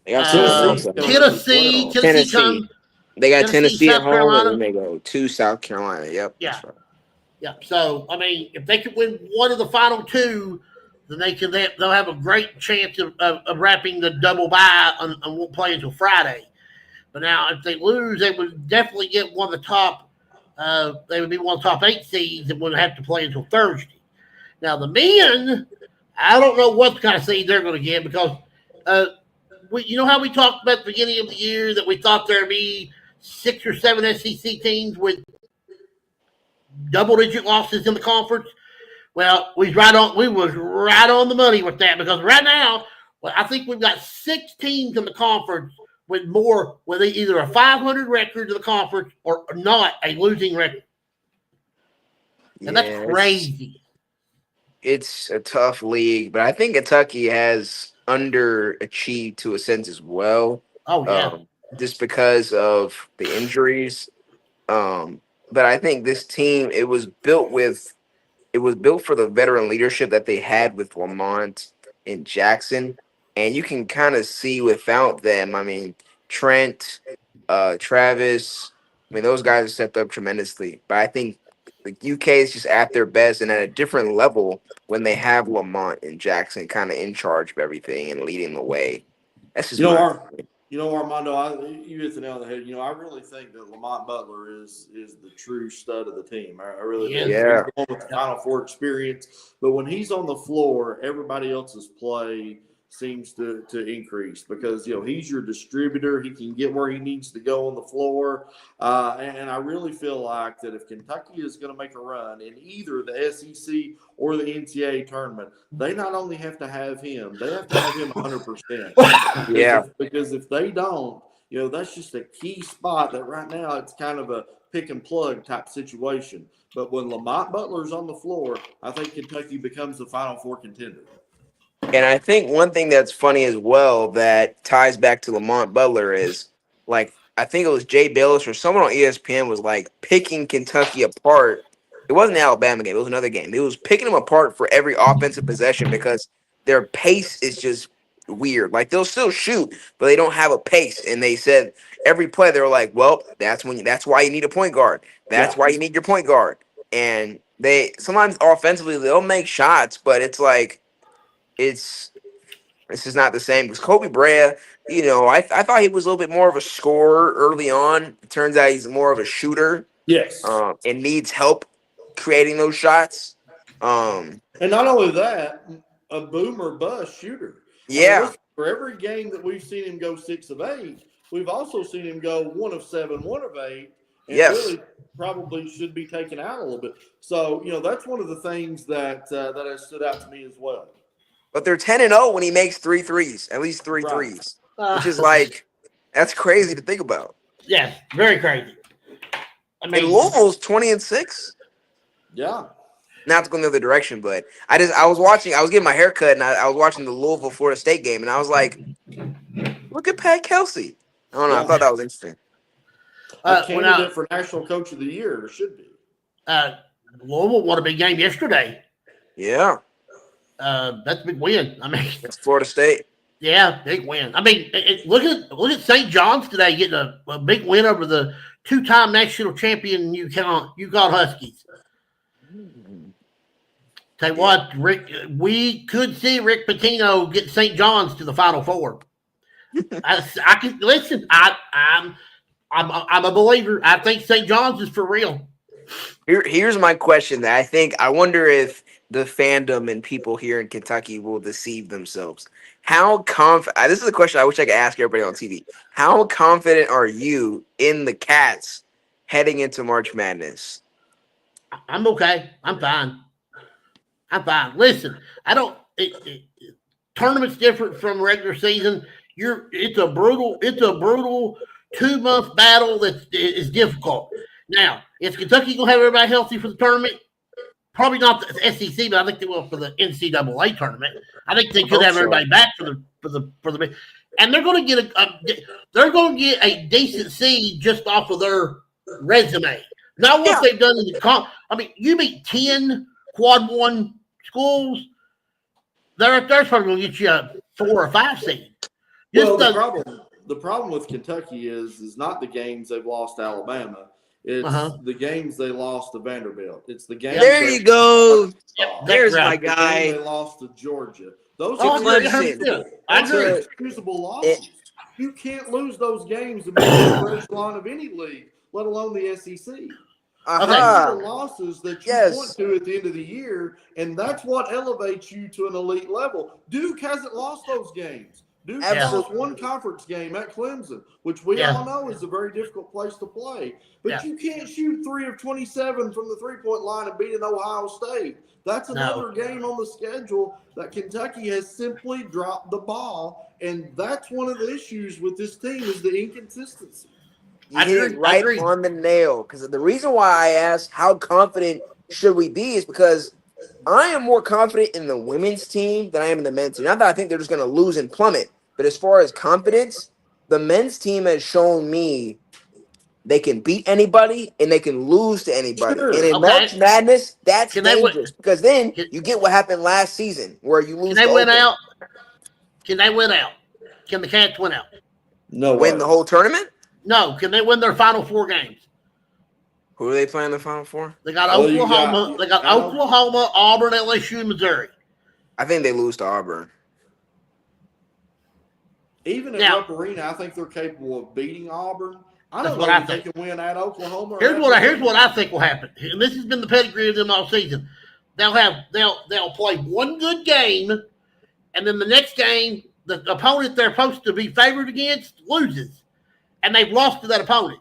They got Tennessee. Tennessee They got Tennessee, Tennessee at South home, Carolina. and then they go to South Carolina. Yep. Yeah. That's right. Yeah. So, I mean, if they could win one of the final two, then they'll have a great chance of wrapping the double bye and won't play until Friday. But now, if they lose, they would definitely get one of the top. They would be one of the top 8 seeds and wouldn't have to play until Thursday. Now, the men, I don't know what kind of seed they're going to get because you know how we talked about at the beginning of the year that we thought there'd be 6 or 7 SEC teams with double-digit losses in the conference. Well, we was right on the money with that because right now, I think we've got 6 teams in the conference with either a 500 record in the conference or not a losing record, and that's crazy. It's a tough league, but I think Kentucky has underachieved to a sense as well. Oh yeah, just because of the injuries. But I think this team it was built for the veteran leadership that they had with Lamont and Jackson, and you can kind of see without them. I mean, Trent, Travis. I mean, those guys have stepped up tremendously. But I think the UK is just at their best and at a different level when they have Lamont and Jackson kind of in charge of everything and leading the way. That's just Armando, you hit the nail on the head. I really think that Lamont Butler is the true stud of the team. I really do. Yeah. He's the one with the Final Four experience, but when he's on the floor, everybody else's play seems to increase because he's your distributor. He can get where he needs to go on the floor, and I really feel like that if Kentucky is going to make a run in either the SEC or the NCAA tournament, they not only have to have him, they have to have him 100%. Yeah, because if they don't, that's just a key spot that right now it's kind of a pick and plug type situation. But when Lamont Butler's on the floor, I think Kentucky becomes the Final Four contender. and I think one thing that's funny as well that ties back to Lamont Butler is like I think it was Jay Bilas or someone on ESPN was like picking Kentucky apart. It wasn't the Alabama game; it was another game. It was picking them apart for every offensive possession because their pace is just weird. Like they'll still shoot, but they don't have a pace. And they said every play they were like, "Well, that's why you need a point guard. That's why you need your point guard." And they sometimes offensively they'll make shots, but it's like. It's just not the same because Kobe Brea, I thought he was a little bit more of a scorer early on. It turns out he's more of a shooter. Yes. And needs help creating those shots. And not only that, a boom or bust shooter. Yeah. Listen, for every game that we've seen him go 6 of 8, we've also seen him go 1 of 7, 1 of 8. And really probably should be taken out a little bit. So, that's one of the things that has stood out to me as well. But they're 10-0 when he makes 3 threes, at least 3 threes, which is like that's crazy to think about. Yeah, very crazy. I mean, and Louisville's 20-6. Yeah. Not to go in the other direction, but I was getting my hair cut, and I was watching the Louisville Florida State game, and I was like, look at Pat Kelsey. I don't know. I thought that was interesting. A candidate for National Coach of the Year, or should be. Louisville won a big game yesterday. Yeah. That's a big win. I mean, it's Florida State. Yeah, big win. I mean, look at St. John's today getting a big win over the 2-time national champion UConn Huskies. Tell you what, Rick, we could see Rick Pitino get St. John's to the Final Four. I can listen. I'm a believer. I think St. John's is for real. Here's my question that I wonder if the fandom and people here in Kentucky will deceive themselves. How confident? This is a question I wish I could ask everybody on TV. How confident are you in the Cats heading into March Madness? I'm okay. I'm fine. Listen, tournament's different from regular season. It's a brutal 2-month battle that is difficult. Now, is Kentucky gonna have everybody healthy for the tournament? Probably not the SEC, but I think they will for the NCAA tournament. I think they could have everybody back for the and they're going to get a decent seed just off of their resume. Not what they've done in the I mean, you beat 10 quad 1 schools, they're probably going to get you a 4 or 5 seed. The the problem with Kentucky is not the games they've lost to Alabama. It's the games they lost to Vanderbilt. It's the games. There you go. There's my The game guy. they lost to Georgia. Those To are Clemson. inexcusable losses. You can't lose those games in the upper echelon of any league, let alone the SEC. These are the losses that you point to at the end of the year, and that's what elevates you to an elite level. Duke hasn't lost those games. Duke lost one conference game at Clemson, which we all know is a very difficult place to play. But you can't shoot 3 of 27 from the three-point line and beat an Ohio State. That's another game on the schedule that Kentucky has simply dropped the ball, and that's one of the issues with this team is the inconsistency. You hit it right on the nail. Because the reason why I asked how confident should we be is because I am more confident in the women's team than I am in the men's team. Not that I think they're just going to lose and plummet, but as far as confidence, the men's team has shown me they can beat anybody and they can lose to anybody. And in March Madness, that's dangerous because then you get what happened last season where you lose. Can they win out? Can they win out? Can the Cats win out? No. Win the whole tournament? No. Can they win their final 4 games? Who are they playing the final 4? They got Oklahoma. They got Oklahoma, Auburn, LSU, Missouri. I think they lose to Auburn. Even at Rupp Arena, I think they're capable of beating Auburn. I don't know if they can win at Oklahoma. Here's what I think will happen, and this has been the pedigree of them all season. They'll play one good game, and then the next game, the opponent they're supposed to be favored against loses, and they've lost to that opponent.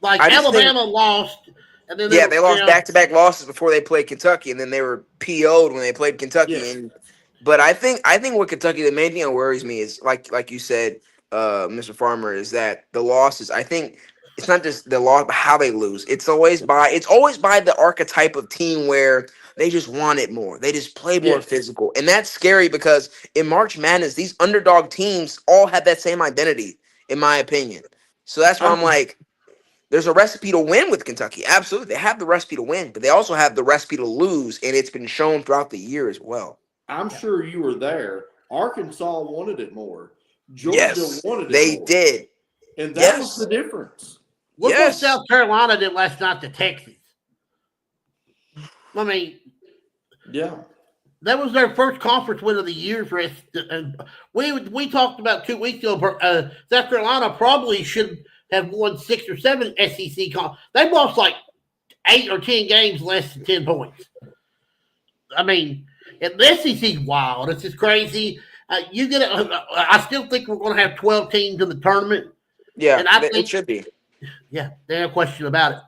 Like Alabama lost, and then they lost back-to-back losses before they played Kentucky, and then they were PO'd when they played Kentucky. But I think with Kentucky, the main thing that worries me is like you said, Mr. Farmer, is that the losses. I think it's not just the loss, but how they lose. It's always by the archetype of team where they just want it more. They just play more physical, and that's scary because in March Madness, these underdog teams all have that same identity, in my opinion. So that's why I'm like, there's a recipe to win with Kentucky. Absolutely, they have the recipe to win, but they also have the recipe to lose, and it's been shown throughout the year as well. I'm sure you were there. Arkansas wanted it more. Georgia wanted it they more. Did. And that was the difference. Look what South Carolina did last night to Texas. I mean, that was their first conference win of the year for us. We talked about 2 weeks ago. South Carolina probably should have won 6 or 7 SEC. They've lost like 8 or 10 games less than 10 points. I mean, the SEC wild. It's just crazy. I still think we're going to have 12 teams in the tournament. Yeah, and I think it should be. Yeah, no question about it.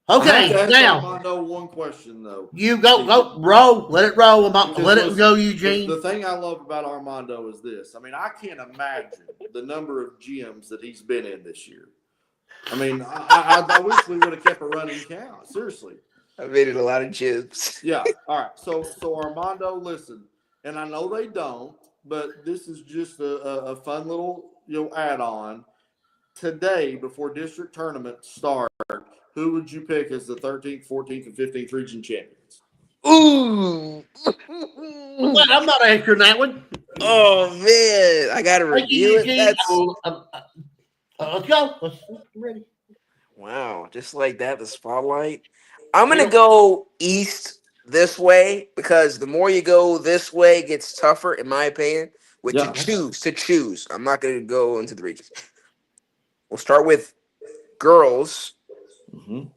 Okay, now Armando, one question though. You go roll. Let it roll. Let it go, Eugene. The thing I love about Armando is this. I mean, I can't imagine the number of gyms that he's been in this year. I mean, I wish we would have kept a running count. Seriously. I've made it a lot of gyms. Yeah. All right. So Armando, listen, and I know they don't, but this is just a fun little add-on. Today, before district tournaments start, who would you pick as the 13th, 14th, and 15th region champions? Ooh. What? I'm not answering that one. Oh, man. I got to review it. Let's go. Let's ready. Wow. Just like that, the spotlight. I'm going to go east this way because the more you go this way, it gets tougher, in my opinion, to choose. I'm not going to go into the regions. We'll start with girls. Mm-hmm.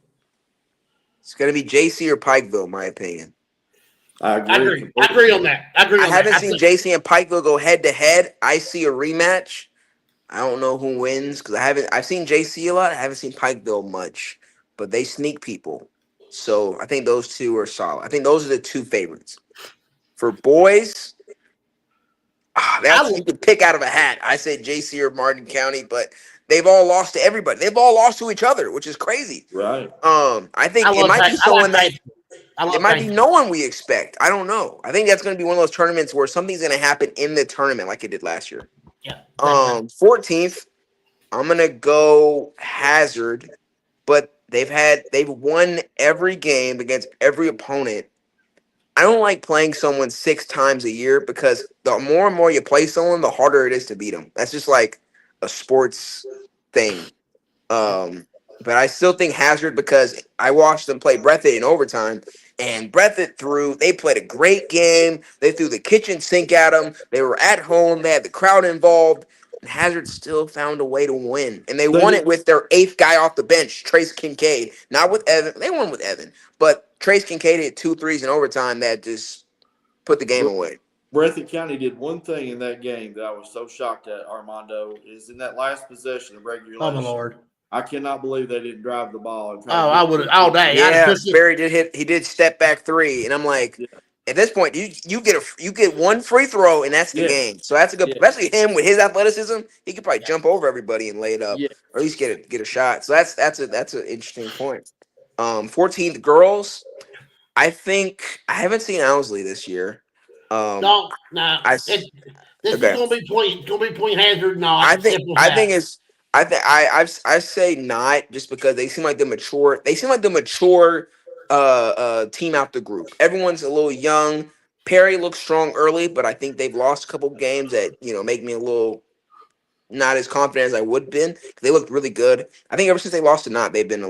It's going to be JC or Pikeville, in my opinion. I agree on that. I haven't seen JC and Pikeville go head to head. I see a rematch. I don't know who wins because I've seen JC a lot. I haven't seen Pikeville much, but they sneak people. So I think those two are solid. I think those are the 2 favorites. For boys, you can pick out of a hat. I said JC or Martin County, but they've all lost to everybody. They've all lost to each other, which is crazy. Right. I think it might be someone that it might be no one we expect. I don't know. I think that's going to be one of those tournaments where something's going to happen in the tournament like it did last year. Yeah. 14th, I'm going to go Hazard, but they've won every game against every opponent I don't like playing someone 6 times a year because the more and more you play someone, the harder it is to beat them. That's just like a sports thing. But I still think Hazard because I watched them play Breathitt in overtime, and Breathitt they played a great game. They threw the kitchen sink at them. They were at home. They had the crowd involved, and Hazard still found a way to win. And they won it with their 8th guy off the bench, Trace Kincaid. Not with Evan. They won with Evan, but Trace Kincaid hit 2 threes in overtime that just put the game away. Breathitt County did one thing in that game that I was so shocked at, Armando, is in that last possession of regulation. Oh, my Lord. I cannot believe they didn't drive the ball. And I would have all day. Yeah, Sperry did hit. He did step back 3, and I'm like, at this point, you get one free throw, and that's the game. So that's a good, especially him with his athleticism. He could probably jump over everybody and lay it up, or at least get a shot. So that's an interesting point. 14th girls. I think I haven't seen Owsley this year. No. This is going to be between Hazard and not. I say not just because they seem like the mature. They seem like the mature team out the group. Everyone's a little young. Perry looks strong early, but I think they've lost a couple games that make me a little not as confident as I would have been. They looked really good. I think ever since they lost to Knott, they've been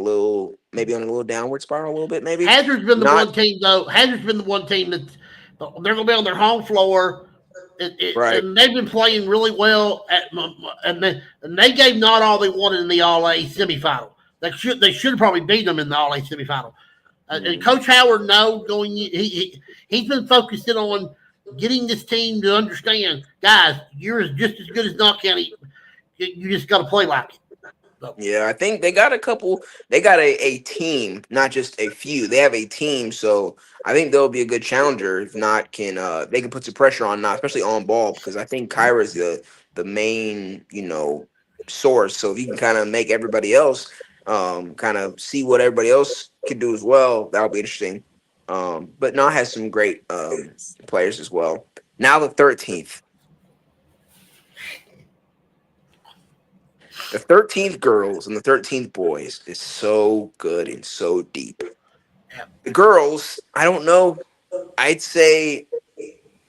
maybe on a little downward spiral a little bit. Maybe Hazard's been the one team though. Hazard's been the one team that they're going to be on their home floor. Right. And they've been playing really well and they gave not all they wanted in the All-A semifinal. They should have probably beat them in the All-A semifinal. And Coach Howard he's been focusing on getting this team to understand, guys, you're just as good as Knott County. You just got to play like it. So. Yeah, I think they got a couple. They got a team, not just a few. They have a team, so I think they'll be a good challenger. If not, they can put some pressure on Knott, especially on ball, because I think Kyra's the main source. So if you can kind of make everybody else kind of see what everybody else can do as well, that'll be interesting. But Knott has some great players as well. Now the 13th. The 13th girls and the 13th boys is so good and so deep. The girls, I don't know. I'd say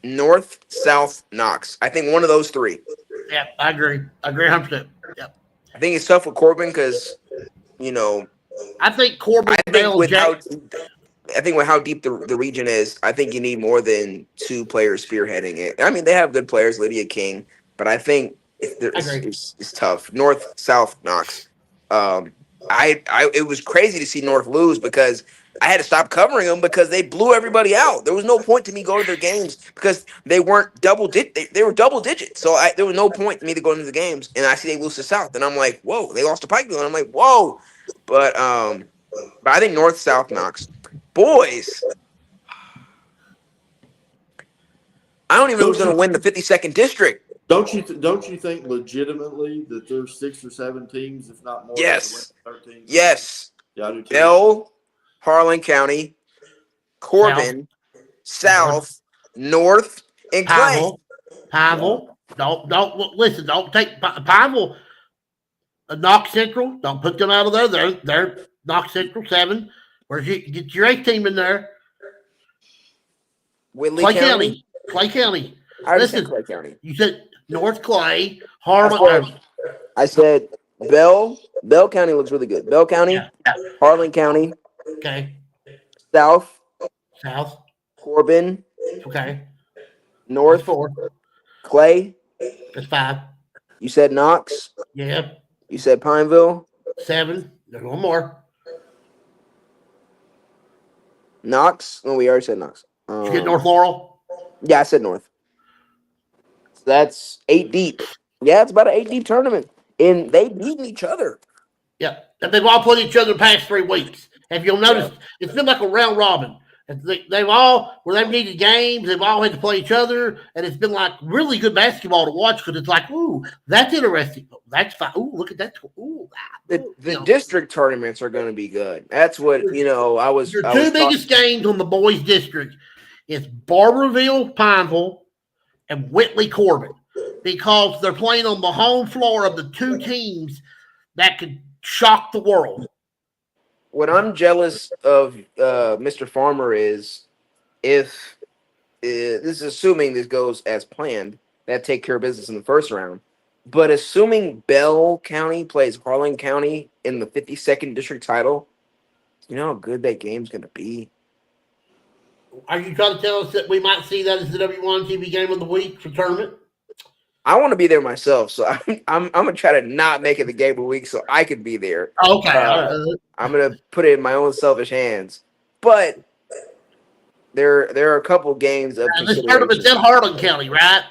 North, South, Knox. I think one of those 3. Yeah, I agree. I agree 100%. Yeah. I think it's tough with Corbin because, I think Corbin. I think with how deep the region is, I think you need more than 2 players spearheading it. I mean, they have good players, Lydia King, but I think it's tough. North, South, Knox. It was crazy to see North lose because I had to stop covering them because they blew everybody out. There was no point to me going to their games because they weren't double digit. They were double digit. So there was no point to me to go into the games. And I see they lose to South, and I'm like, whoa, they lost to Pikeville, and I'm like, whoa. But I think North, South, Knox. Boys, I don't even know who's going to win the 52nd district. Don't you think legitimately that there's 6 or 7 teams, if not more? Yes. 13? Yes. Yeah, I do too. Bell, Harlan County, Corbin, South, North, and Clay. Pineville. Don't listen. Don't take Pineville. Knox Central. Don't put them out of there. They're Knox Central 7. Where's you get your 8th team in there? Clay County. Clay County. I said Clay County. You said North Clay, Harlan. I said Bell. Bell County looks really good. Bell County, Harlan County. Okay. South. Corbin. Okay. North. That's 4. Clay. That's 5. You said Knox. Yeah. You said Pineville. 7. There's one more. Knox. No, we already said Knox. Did you get North Laurel? Yeah, I said North. So that's 8 deep. Yeah, it's about an 8 deep tournament. And they beating each other. Yeah. And they've all played each other the past 3 weeks. If you'll notice, it's been like a round robin. They've all, where they've needed games, they've all had to play each other, and it's been like really good basketball to watch because it's like, ooh, that's interesting. That's fine. Ooh, look at that. Ooh, the district tournaments are going to be good. That's what, I was. Your 2 biggest games on the boys' district is Barberville, Pineville, and Whitley, Corbin, because they're playing on the home floor of the 2 teams that could shock the world. What I'm jealous of Mr. Farmer is if this is assuming this goes as planned, that take care of business in the first round. But assuming Bell County plays Harlan County in the 52nd district title, you know how good that game's going to be. Are you trying to tell us that we might see that as the W1TV game of the week for tournament? I want to be there myself, so I'm gonna try to not make it the game of the week so I can be there. Okay. I'm gonna put it in my own selfish hands, but there are a couple games of this tournament's in Harlan County, right?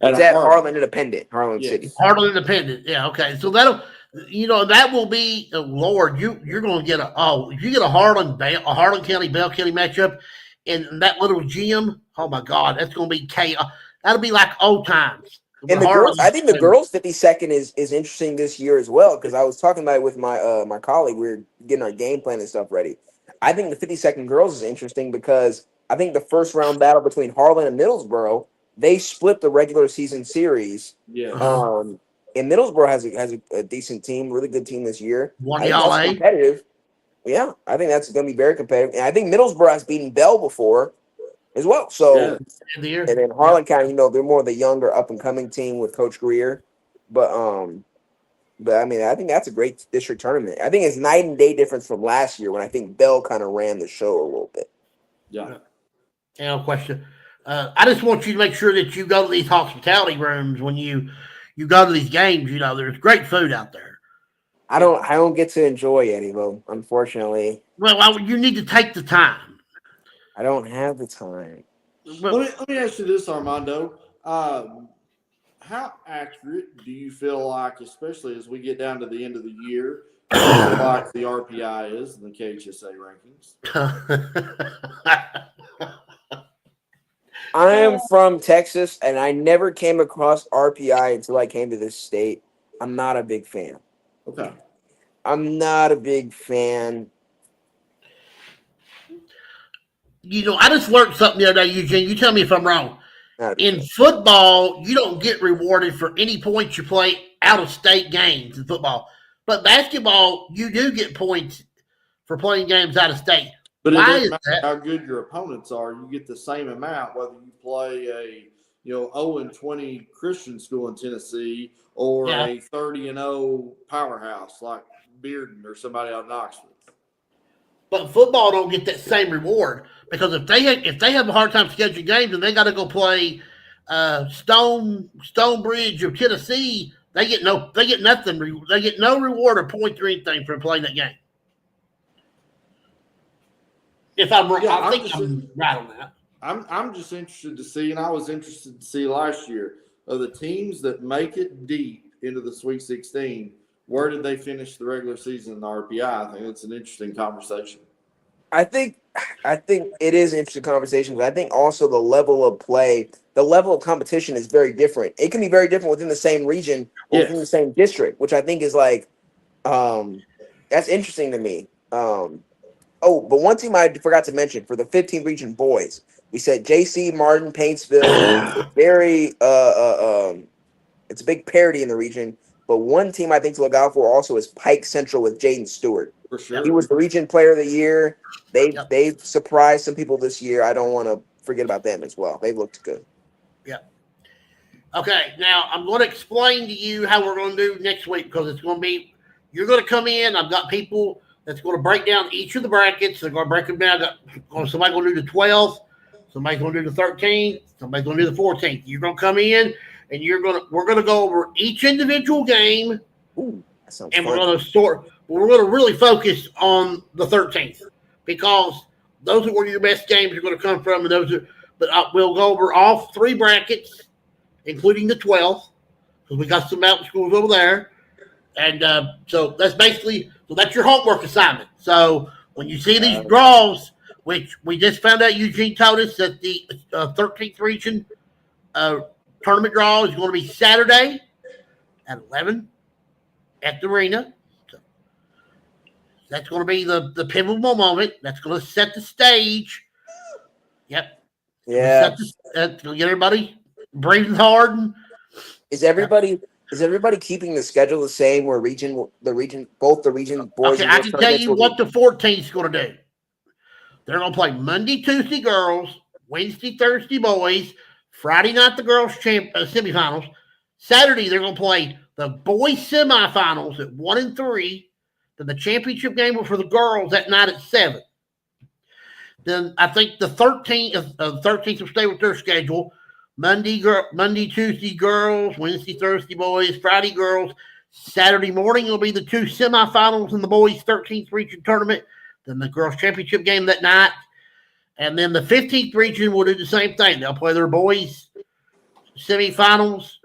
It's at Harlan Independent, Harlan City. Harlan Independent. Yeah. Okay. So that will be. Oh, Lord, you're going to get if you get a Harlan County Bell County matchup in that little gym. Oh my God, that's going to be chaos. That'll be like old times. And the girls, I think the girls 52nd is interesting this year as well, because I was talking about it with my my colleague. We were getting our game plan and stuff ready. I think the 52nd girls is interesting because I think the first round battle between Harlan and Middlesboro, they split the regular season series. Yeah. And Middlesboro has a decent team, really good team this year. One I think that's competitive. Yeah, I think that's going to be very competitive. And I think Middlesboro has beaten Bell before as well. So, and then Harlan County, they're more the younger up and coming team with Coach Greer. But I mean, I think that's a great district tournament. I think it's night and day difference from last year when I think Bell kind of ran the show a little bit. Yeah. No question. I just want you to make sure that you go to these hospitality rooms when you go to these games. There's great food out there. I don't get to enjoy any of them, unfortunately. Well, you need to take the time. I don't have the time. Let me ask you this, Armando. How accurate do you feel like, especially as we get down to the end of the year, like the RPI is in the KHSA rankings? I am from Texas, and I never came across RPI until I came to this state. I'm not a big fan. Okay. I'm not a big fan. I just learned something the other day, Eugene. You tell me if I'm wrong. In football, you don't get rewarded for any points you play out of state games in football. But basketball, you do get points for playing games out of state. But it doesn't matter how good your opponents are. You get the same amount whether you play a 0-20 Christian school in Tennessee or a 30-0 powerhouse like Bearden or somebody out of Knoxville. But football don't get that same reward because if they have a hard time scheduling games and they got to go play Stonebridge of Tennessee, they get nothing. They get no reward or points or anything for playing that game. If I'm wrong, I think I'm right on that. I'm just interested to see, and I was interested to see last year of the teams that make it deep into the Sweet 16. Where did they finish the regular season in the RPI? I think it's an interesting conversation. I think it is an interesting conversation, but I think also the level of play, the level of competition is very different. It can be very different within the same region or within the same district, which I think is that's interesting to me. But one team I forgot to mention for the 15th region boys, we said JC, Martin, Paintsville, very it's a big parity in the region. But one team I think to look out for also is Pike Central with Jaden Stewart. For sure. He was the region player of the year. They've surprised some people this year. I don't want to forget about them as well. They've looked good. Yeah. Okay, now I'm going to explain to you how we're going to do next week because it's going to be you're going to come in. I've got people that's going to break down each of the brackets. They're going to break them down. Somebody's going to do the 12th. Somebody's going to do the 13th. Somebody's going to do the 14th. You're going to come in. And we're going to go over each individual game, Ooh, that sounds and fun. We're going to really focus on the 13th because those are where your best games are going to come from. And we'll go over all three brackets, including the 12th, because we got some mountain schools over there. And so that's your homework assignment. So when you see these draws, which we just found out, Eugene told us that the 13th region tournament draw is going to be Saturday at 11 at the arena. So that's going to be the pivotal moment. That's going to set the stage. Yep. Yeah. Going to get everybody breathing hard. Is everybody keeping the schedule the same? Where both the region boys. Okay, I can tell you what the 14th is going to do. They're going to play Monday, Tuesday girls, Wednesday, Thursday, boys. Friday night, the girls' semifinals. Saturday, they're going to play the boys' semifinals at 1 and 3. Then the championship game for the girls that night at 7. Then I think the 13th will stay with their schedule. Monday, Tuesday, girls. Wednesday, Thursday, boys. Friday, girls. Saturday morning will be the 2 semifinals in the boys' 13th region tournament. Then the girls' championship game that night. And then the 15th region will do the same thing. They'll play their boys' semifinals,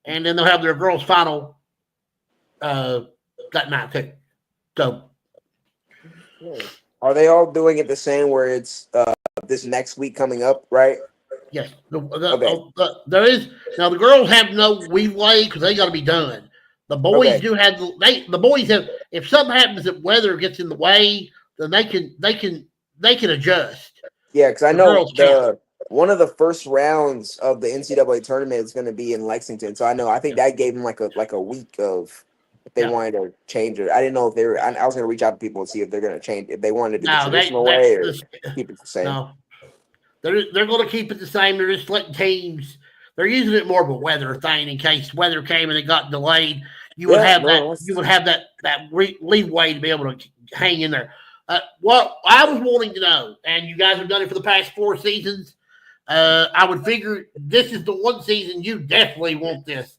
and then they'll have their girls' final that night too. So, are they all doing it the same? Where it's this next week coming up, right? yes. Okay. Now the girls have no leeway because they got to be done. The boys do have the boys have. If something happens, if weather gets in the way, then they can adjust. Yeah, because I know one of the first rounds of the NCAA tournament is going to be in Lexington, so I think that gave them like a week of if they wanted to change it. I didn't know if they were. I was going to reach out to people and see if they're going to change if they wanted to do the traditional way or keep it the same. No, they're going to keep it the same. They're just letting teams. They're using it more of a weather thing in case weather came and it got delayed. You would have that leeway to be able to hang in there. What I was wanting to know, and you guys have done it for the past 4 seasons, I would figure this is the one season you definitely want this.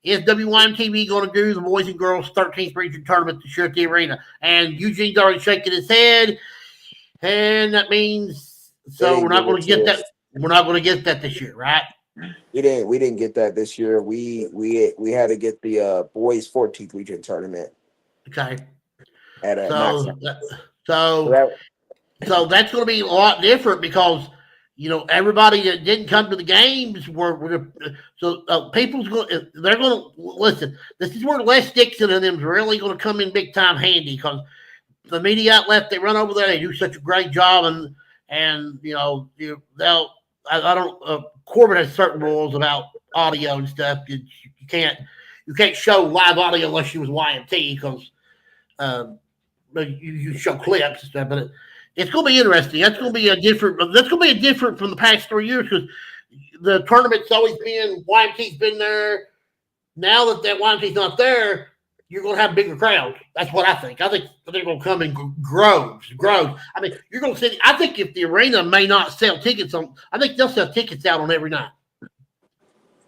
Is WYMTV going to do the boys and girls 13th region tournament this year at the arena? And Eugene's already shaking his head, and that means we're not going to get that. We're not going to get that this year, right? We didn't get that this year. We had to get the boys 14th region tournament. Okay. So that's going to be a lot different because everybody that didn't come to the games people's going. They're going to listen. This is where Les Dixon and them's really going to come in big time handy because the media outlet they run over there, they do such a great job and Corbin has certain rules about audio and stuff. You can't show live audio unless you was YMT because. You show clips and stuff, but it's going to be interesting. That's going to be different from the past 3 years because the tournament's always been YMT's been there. Now that YMT's not there, you're going to have bigger crowds. That's what I think. I think they're going to come in groves. I mean, you're going to see. I think if the arena may not sell tickets I think they'll sell tickets out on every night.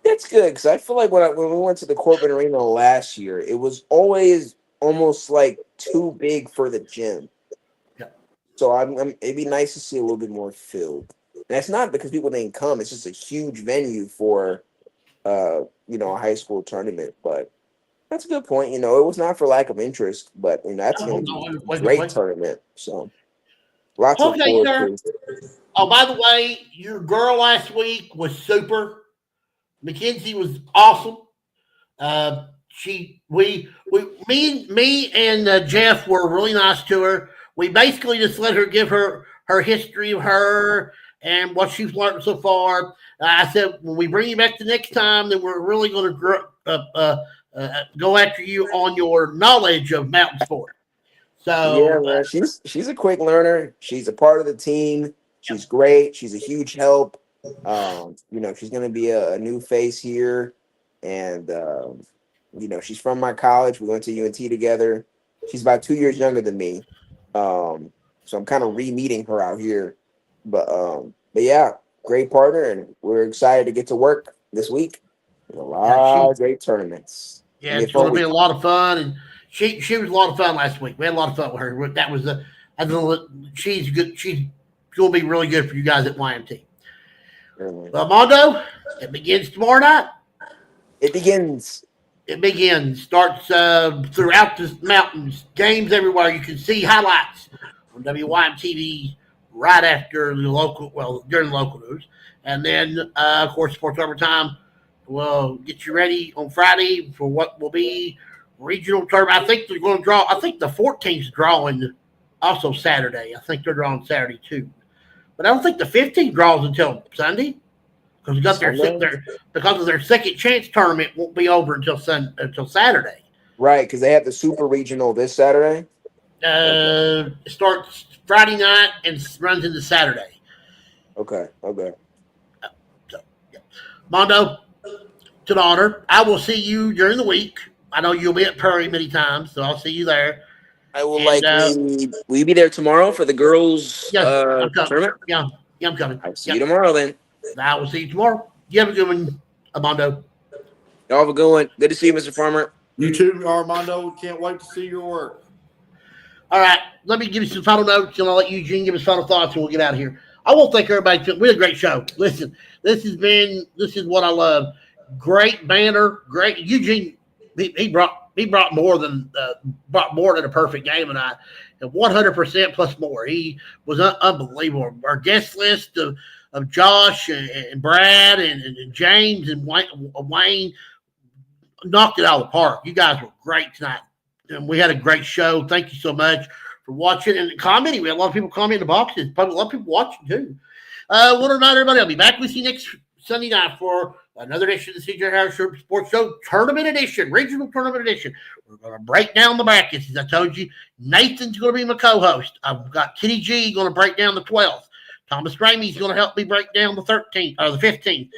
That's good because I feel like when we went to the Corbin Arena last year, it was always almost like too big for the gym. Yeah. So it'd be nice to see a little bit more filled. And that's not because people didn't come. It's just a huge venue for, a high school tournament. But that's a good point. It was not for lack of interest, but that's going to be a great tournament. So lots of forward to. Oh, by the way, your girl last week was super. Mackenzie was awesome. Me and Jeff were really nice to her. We basically just let her give her history of her and what she's learned so far. I said, when we bring you back the next time, then we're really going to go after you on your knowledge of mountain sport. So yeah, man, she's a quick learner. She's a part of the team. She's great. She's a huge help. She's going to be a new face here, and she's from my college. We went to UNT together. She's about 2 years younger than me, so I'm kind of re-meeting her out here. But yeah, great partner, and we're excited to get to work this week. A lot of great tournaments. Yeah, it's going to be a lot of fun, and she was a lot of fun last week. We had a lot of fun with her. That was she's good. She's going to be really good for you guys at YMT. Armando, it begins tomorrow night. It begins. Starts throughout the mountains. Games everywhere. You can see highlights on WYMTV right after during the local news. And then, of course, Sports Overtime will get you ready on Friday for what will be regional tournament. I think they're going to draw. I think the 14th is drawing also Saturday. I think they're drawing Saturday too. But I don't think the 15th draws until Sunday because because of their second chance tournament won't be over until Saturday. Right, because they have the super regional this Saturday. It starts Friday night and runs into Saturday. Okay. Mondo, it's an honor. I will see you during the week. I know you'll be at Prairie many times, so I'll see you there. I will And, likely. Will you be there tomorrow for the girls' Yes, I'm coming. tournament? Yeah, I'm coming. I'll see you tomorrow then. I will see you tomorrow. You have a good one, Armando. Y'all have a good one. Good to see you, Mr. Farmer. You too, Armando. Can't wait to see your work. All right, let me give you some final notes, and I'll let Eugene give his final thoughts, and we'll get out of here. I won't thank everybody. We had a great show. Listen, this is what I love. Great banner, great Eugene. He brought more than a perfect game tonight, and 100% plus more. He was unbelievable. Our guest list of Josh and Brad and James and Wayne knocked it out of the park. You guys were great tonight. And we had a great show. Thank you so much for watching and commenting. We had a lot of people commenting in the boxes. Probably a lot of people watching too. I want to remind everybody I'll be back with you next Sunday night for another edition of the CJ Harris Sports Show Tournament Edition, Regional Tournament Edition. We're going to break down the brackets. As I told you, Nathan's going to be my co-host. I've got Kenny G going to break down the 12th. Thomas Ramey's going to help me break down the 13th or the 15th.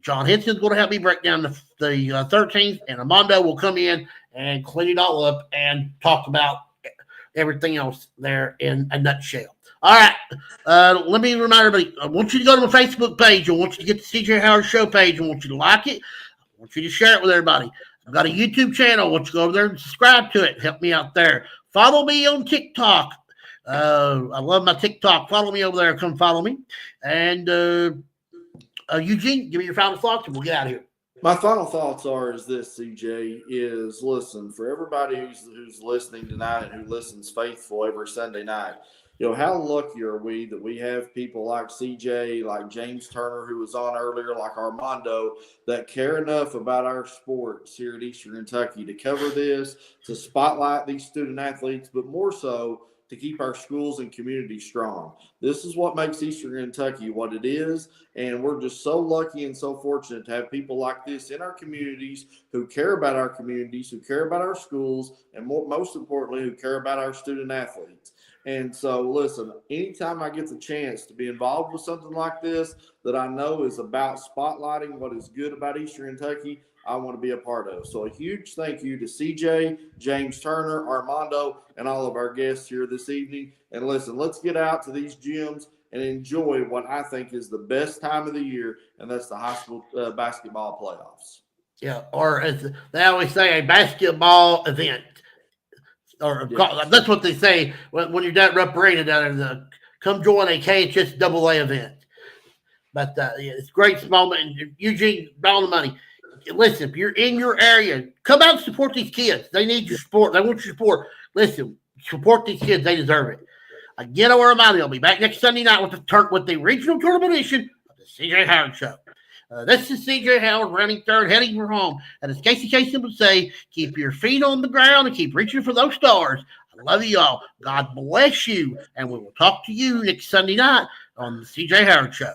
John Henson's going to help me break down the 13th, and Armando will come in and clean it all up and talk about everything else there in a nutshell. All right. Let me remind everybody, I want you to go to my Facebook page. I want you to get the CJ Howard Show page. I want you to like it. I want you to share it with everybody. I've got a YouTube channel. I want you to go over there and subscribe to it. Help me out there. Follow me on TikTok. I love my TikTok. Follow me over there. Come follow me. And Eugene, give me your final thoughts and we'll get out of here. My final thoughts is this, CJ, is listen, for everybody who's listening tonight and who listens faithful every Sunday night, how lucky are we that we have people like CJ, like James Turner, who was on earlier, like Armando, that care enough about our sports here at Eastern Kentucky to cover this, to spotlight these student athletes, but more so to keep our schools and communities strong. This is what makes Eastern Kentucky what it is, and we're just so lucky and so fortunate to have people like this in our communities who care about our communities, who care about our schools, and most importantly, who care about our student athletes. And so, listen, anytime I get the chance to be involved with something like this that I know is about spotlighting what is good about Eastern Kentucky, I want to be a part of. So a huge thank you to CJ, James Turner, Armando, and all of our guests here this evening. And listen, let's get out to these gyms and enjoy what I think is the best time of the year, and that's the high school basketball playoffs. Yeah, or as they always say, a basketball event. Or yes. That's what they say when you're down at Rupp Arena down there. Come join a KHS AA event. But it's a great moment. And Eugene, all the money. Listen, if you're in your area, come out and support these kids. They need your support. They want your support. Listen, support these kids. They deserve it. Again, I'll be back next Sunday night with the regional tournament edition of the CJ Howard Show. This is CJ Howard, rounding third, heading for home. And as Casey Kasem would say, keep your feet on the ground and keep reaching for those stars. I love you all. God bless you. And we will talk to you next Sunday night on the CJ Howard Show.